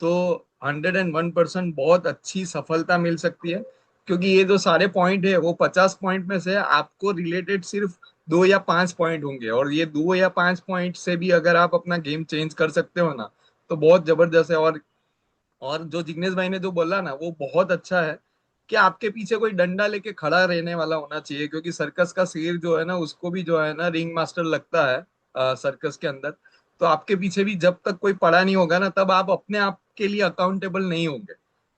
तो 101% बहुत अच्छी सफलता मिल सकती है। क्योंकि ये जो सारे पॉइंट है वो 50 पॉइंट में से आपको रिलेटेड सिर्फ 2 या 5 पॉइंट होंगे, और ये 2 या 5 पॉइंट से भी अगर आप अपना गेम चेंज कर सकते हो ना, तो बहुत जबरदस्त है। और जो जिग्नेश भाई ने जो बोला ना वो बहुत अच्छा है कि आपके पीछे कोई डंडा लेके खड़ा रहने वाला होना चाहिए। क्योंकि सर्कस का शेर जो है ना उसको भी जो है ना रिंग मास्टर लगता है सर्कस के अंदर। तो आपके पीछे भी जब तक कोई पड़ा नहीं होगा ना, तब आप अपने आप के लिए अकाउंटेबल नहीं होंगे।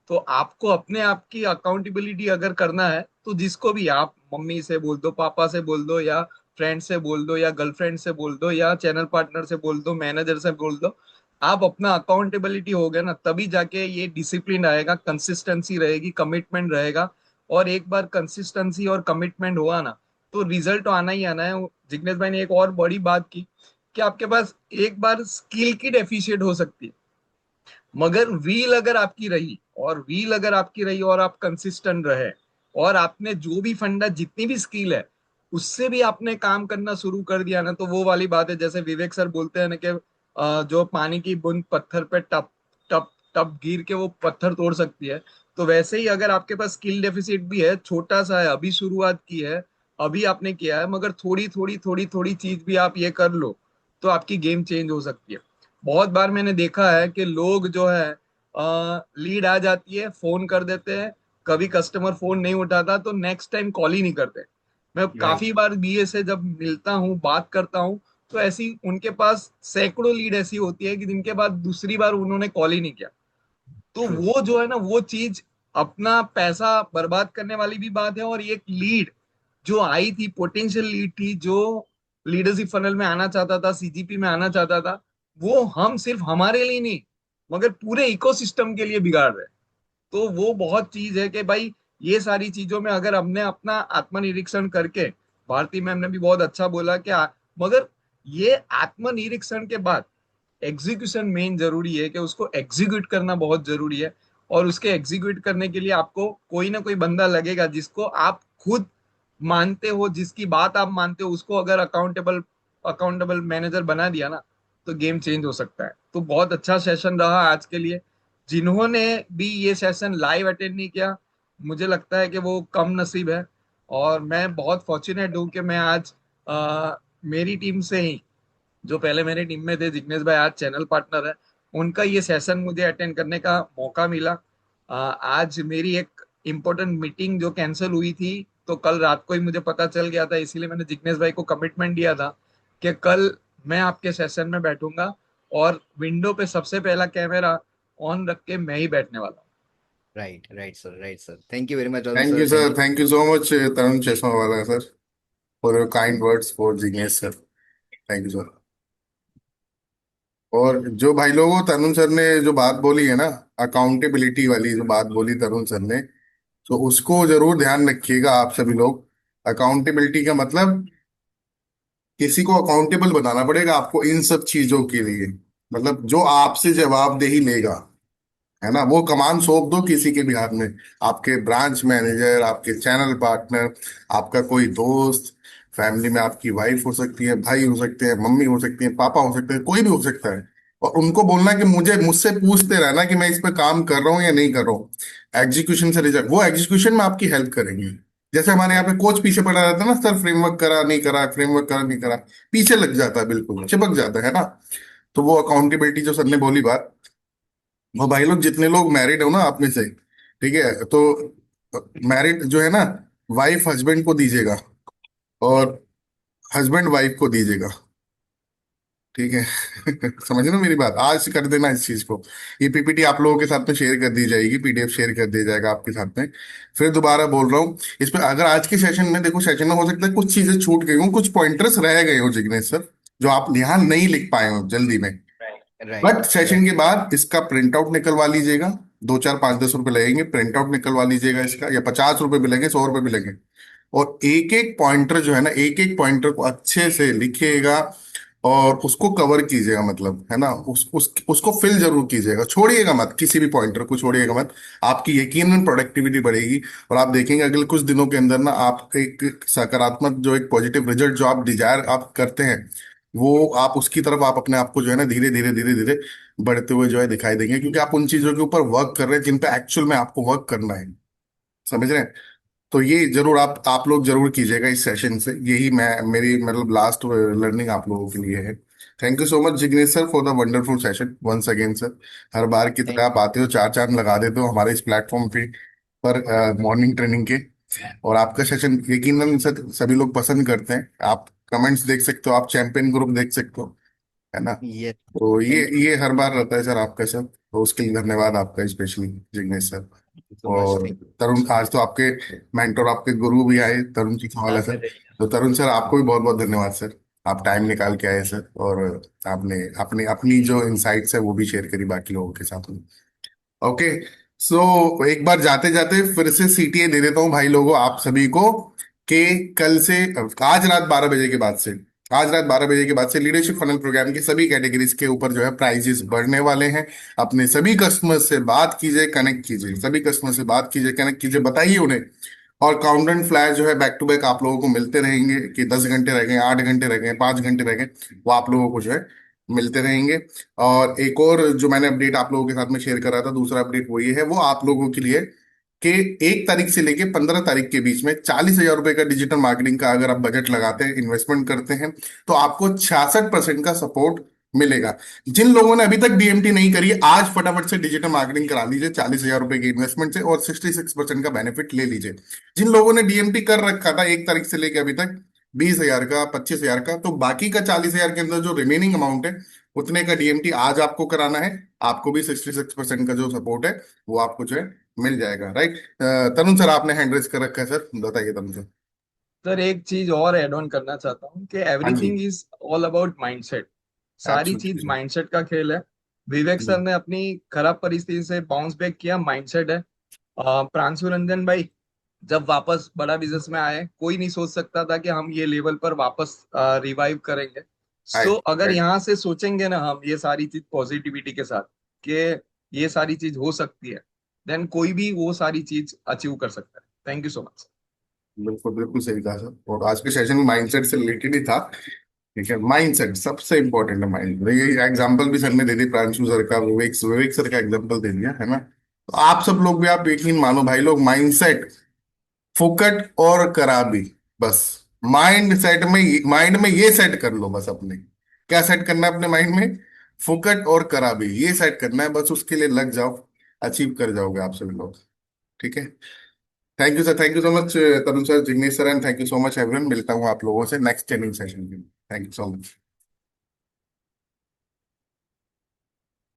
तो आपको अपने आप की अकाउंटेबिलिटी अगर करना है तो जिसको भी आप मम्मी से बोल दो, पापा से बोल दो, या फ्रेंड से बोल दो, या गर्लफ्रेंड से बोल दो, या चैनल पार्टनर से बोल दो, मैनेजर से बोल दो, आप अपना अकाउंटेबिलिटी हो गया ना, तभी जाके ये डिसिप्लिन आएगा, कंसिस्टेंसी रहेगी, कमिटमेंट रहेगा। और एक बार कंसिस्टेंसी और कमिटमेंट हुआ ना, तो रिजल्ट तो आना ही आना है। जिग्नेश भाई ने एक और बड़ी बात की कि आपके पास एक बार स्किल की डेफिशिएट हो सकती है, मगर व्हील अगर आपकी रही, और व्हील अगर आपकी रही और आप कंसिस्टेंट रहे, और आपने जो भी फंडा जितनी भी स्किल है उससे भी आपने काम करना शुरू कर दिया ना, तो वो वाली बात है जैसे विवेक सर बोलते हैं ना कि जो पानी की बूंद पत्थर पे टप टप टप गिर के वो पत्थर तोड़ सकती है। तो वैसे ही अगर आपके पास स्किल डेफिसिट भी है, छोटा सा है, अभी शुरुआत की है, अभी आपने किया है, मगर थोड़ी थोड़ी थोड़ी थोड़ी चीज भी आप ये कर लो, तो आपकी गेम चेंज हो सकती है। बहुत बार मैंने देखा है कि लोग जो है लीड आ जाती है, फोन कर देते हैं, कभी कस्टमर फोन नहीं उठाता तो नेक्स्ट टाइम कॉल ही नहीं करते। मैं काफी राइट। बार बीए से जब मिलता हूँ, बात करता हूँ, तो ऐसी उनके पास सैकड़ों लीड ऐसी होती है कि जिनके बाद दूसरी बार उन्होंने कॉल ही नहीं किया। तो ट्रू। वो जो है ना वो चीज अपना पैसा बर्बाद करने वाली भी बात है। और एक लीड जो आई थी, पोटेंशियल लीड थी, जो लीडरशिप फनल में आना चाहता था, सीजीपी में आना चाहता था, वो हम सिर्फ हमारे लिए नहीं मगर पूरे इकोसिस्टम के लिए बिगाड़ रहे हैं। तो वो बहुत चीज है कि भाई ये सारी चीजों में अगर हमने अपना आत्मनिरीक्षण करके, भारती मैम ने भी बहुत अच्छा बोला कि मगर ये आत्मनिरीक्षण के बाद एग्जीक्यूशन मेन जरूरी है, कि उसको एग्जीक्यूट करना बहुत जरूरी है। और उसके एग्जीक्यूट करने के लिए आपको कोई ना कोई बंदा लगेगा जिसको आप खुद मानते हो, जिसकी बात आप मानते हो, उसको अगर अकाउंटेबल अकाउंटेबल मैनेजर बना दिया ना, तो गेम चेंज हो सकता है। तो बहुत अच्छा सेशन रहा आज के लिए। जिन्होंने भी ये सेशन लाइव अटेंड नहीं किया, मुझे लगता है कि वो कम नसीब है। और मैं बहुत फॉर्चुनेट हूँ कि मैं आज मेरी टीम से ही, जो पहले मेरे टीम में थे, जिग्नेश भाई आज चैनल पार्टनर है, उनका ये सेशन मुझे अटेंड करने का मौका मिला। आज मेरी एक इम्पोर्टेंट मीटिंग जो कैंसिल हुई थी, तो कल रात को ही मुझे पता चल गया था, इसीलिए मैंने जिग्नेश भाई को कमिटमेंट दिया था कि कल मैं आपके सेशन में बैठूंगा और विंडो पे सबसे पहला कैमरा ऑन रख के मैं ही बैठने वाला हूँ। Right, right sir, right sir. Thank you very much Arun thank you sir, thank sir, thank you so much Tarun चश्मा वाला sir, for your kind words for Jignesh sir. Thank you sir. और जो भाई लोगों, तरुण सर ने जो बात बोली है ना, अकाउंटेबिलिटी वाली जो बात बोली तरुण सर ने, तो उसको जरूर ध्यान रखिएगा आप सभी लोग। अकाउंटेबिलिटी का मतलब किसी को अकाउंटेबल बनाना पड़ेगा आपको इन सब चीजों के लिए। मतलब जो आपसे जवाबदेही लेगा, है ना, वो कमान सौंप दो किसी के भी हाथ में। आपके ब्रांच मैनेजर, आपके चैनल पार्टनर, आपका कोई दोस्त, फैमिली में आपकी वाइफ हो सकती है, भाई हो सकते हैं, मम्मी हो सकती है, पापा हो सकते हैं, कोई भी हो सकता है। और उनको बोलना कि मुझे मुझसे पूछते रहना कि मैं इस पे काम कर रहा हूँ या नहीं कर रहा हूँ। एग्जीक्यूशन से रिजल्ट, वो एग्जीक्यूशन में आपकी हेल्प करेंगे। जैसे हमारे यहाँ पे कोच पीछे पड़ा रहता है ना, सर फ्रेमवर्क करा नहीं करा, फ्रेमवर्क करा नहीं करा, पीछे लग जाता है, बिल्कुल चिपक जाता है ना। तो वो अकाउंटेबिलिटी जो सर ने बोली बात, वो भाई लोग जितने लोग मैरिड हो ना आप में से, ठीक है, तो मैरिड जो है ना, वाइफ हस्बैंड को दीजिएगा और हस्बैंड वाइफ को दीजिएगा, ठीक है। समझ रहे हो मेरी बात, आज कर देना इस चीज को। ये पीपीटी आप लोगों के साथ में शेयर कर दी जाएगी, पीडीएफ शेयर कर दिया जाएगा आपके साथ में। फिर दोबारा बोल रहा हूँ, इस पे अगर आज के सेशन में, देखो सेशन में हो सकता है कुछ चीजें छूट गई हो, कुछ पॉइंटर्स रह गए हो जिग्नेश सर, जो आप यहाँ नहीं लिख पाए हो जल्दी में। बट राइट सेशन के बाद इसका प्रिंट आउट निकलवा लीजिएगा, 2 4 5 10 रुपए लगेंगे, प्रिंट आउट निकलवा लीजिएगा इसका, या 50 रुपए भी लगे, 100 रुपए भी लगे। और एक एक पॉइंटर जो है ना, एक एक पॉइंटर को अच्छे से लिखिएगा और उसको कवर कीजिएगा, मतलब है ना, उसको फिल जरूर कीजिएगा, छोड़िएगा मत, किसी भी पॉइंटर को छोड़िएगा मत। आपकी यकीनन प्रोडक्टिविटी बढ़ेगी और आप देखेंगे अगले कुछ दिनों के अंदर ना, आप एक सकारात्मक जो एक पॉजिटिव रिजल्ट जो आप डिजायर आप करते हैं, वो आप उसकी तरफ आप अपने आप को जो है ना धीरे धीरे धीरे धीरे बढ़ते हुए जो है दिखाई देंगे, क्योंकि आप उन चीजों के ऊपर वर्क कर रहे हैं जिन पे एक्चुअल में आपको वर्क करना है। समझ रहे हैं? तो ये जरूर आप लोग जरूर कीजिएगा इस सेशन से, यही मैं मेरी मतलब लास्ट लर्निंग आप लोगों के लिए है। Thank you so much Jignesh sir for the wonderful session once again sir. हर बार की तरह थैंक आप आते हो, चार चांद लगा देते हो हमारे इस प्लेटफॉर्म पे पर मॉर्निंग ट्रेनिंग के। और आपका सेशन यकीनन सर सभी लोग पसंद करते हैं, आप कमेंट्स देख सकते हो, आप चैंपियन ग्रुप देख सकते हो, है ना। ये तो ये थैंक ये हर बार रहता है सर आपका सर, तो उसके लिए धन्यवाद आपका specially Jignesh sir. You so much. और तरुण, आज तो आपके मेंटर आपके गुरु भी आए, तरुण जी वाला सर। तो तरुण सर आपको भी बहुत बहुत धन्यवाद सर, आप टाइम निकाल के आए सर, और आपने अपनी अपनी जो इंसाइट्स है वो भी शेयर करी बाकी लोगों के साथ में। ओके, सो एक बार जाते जाते फिर से सीटीए दे देता हूँ भाई लोगों आप सभी को, कि कल से, आज रात 12 बजे के बाद से, आज रात 12 बजे के बाद से लीडरशिप फनल प्रोग्राम की सभी कैटेगरीज के ऊपर जो है प्राइजेस बढ़ने वाले हैं। अपने सभी कस्टमर से बात कीजिए, कनेक्ट कीजिए, सभी कस्टमर से बात कीजिए, कनेक्ट कीजिए, बताइए उन्हें। और काउंटेंट फ्लैश जो है बैक टू बैक आप लोगों को मिलते रहेंगे, कि 10 घंटे रह गए, 8 घंटे रह गए, 5 घंटे रह गए, वो आप लोगों को जो है मिलते रहेंगे। और एक और जो मैंने अपडेट आप लोगों के साथ में शेयर करा था, दूसरा अपडेट वो ये है, वो आप लोगों के लिए, कि 1 तारीख से लेके 15 तारीख के बीच में 40,000 रुपए का डिजिटल मार्केटिंग का अगर आप बजट लगाते हैं, इन्वेस्टमेंट करते हैं, तो आपको 66% का सपोर्ट मिलेगा। जिन लोगों ने अभी तक डीएमटी नहीं करी, आज फटाफट से डिजिटल मार्केटिंग करा लीजिए 40,000 रुपए के इन्वेस्टमेंट से, और 66% का बेनिफिट ले लीजिए। जिन लोगों ने डीएमटी कर रखा था 1 तारीख से लेके अभी तक, 20,000 का, 25,000 का, तो बाकी का 40,000 के अंदर जो रिमेनिंग अमाउंट है, उतने का डीएमटी आज आपको कराना है। आपको भी 66% का जो सपोर्ट है वो आपको जो है मिल जाएगा, राइट। तरुण सर आपने हैंड रेज कर रखा है सर, बताइए तरुण सर। सर एक चीज और ऐड ऑन करना चाहता हूँ कि हाँ जी, everything is all about mindset. सारी चीज एब्सोल्युटली माइंडसेट का खेल है। Vivek sir sir. ने अपनी खराब परिस्थिति से बाउंस बैक किया, माइंडसेट है। प्रांशु रंजन भाई जब वापस बड़ा बिजनेस में आए, कोई नहीं सोच सकता था कि हम ये लेवल पर वापस रिवाइव करेंगे। सो राइट अगर राइट। यहाँ से सोचेंगे ना हम ये सारी चीज पॉजिटिविटी के साथ, कि ये सारी चीज हो सकती है, देन कोई भी वो सारी चीज अचीव कर सकता है। Thank you so much. बिल्कुल बिल्कुल सही कहा सर, और आज के सेशन में माइंडसेट से रिलेटेड ही था। ठीक है, माइंडसेट सबसे इंपॉर्टेंट है। माइंड, ये एग्जांपल भी सर ने दे दी, प्रांशु सर का, विवेक विवेक सर का एग्जांपल दे दिया, है ना। तो आप सब लोग भी, आप यकीन मानो भाई लोग, माइंडसेट फुकट और कराबी, बस माइंड में ये सेट कर लो बस अपने। क्या सेट करना है अपने माइंड में? फुकट और कराबी, ये सेट करना है बस, उसके लिए लग जाओ, अचीव कर जाओगे आप सभी लोग। ठीक है, thank you sir, thank you so much Tarun sir, Jignesh sir, and thank you so much everyone. मिलता हूँ आप लोगों से नेक्स्ट ट्रेनिंग सेशन में। Thank you so much.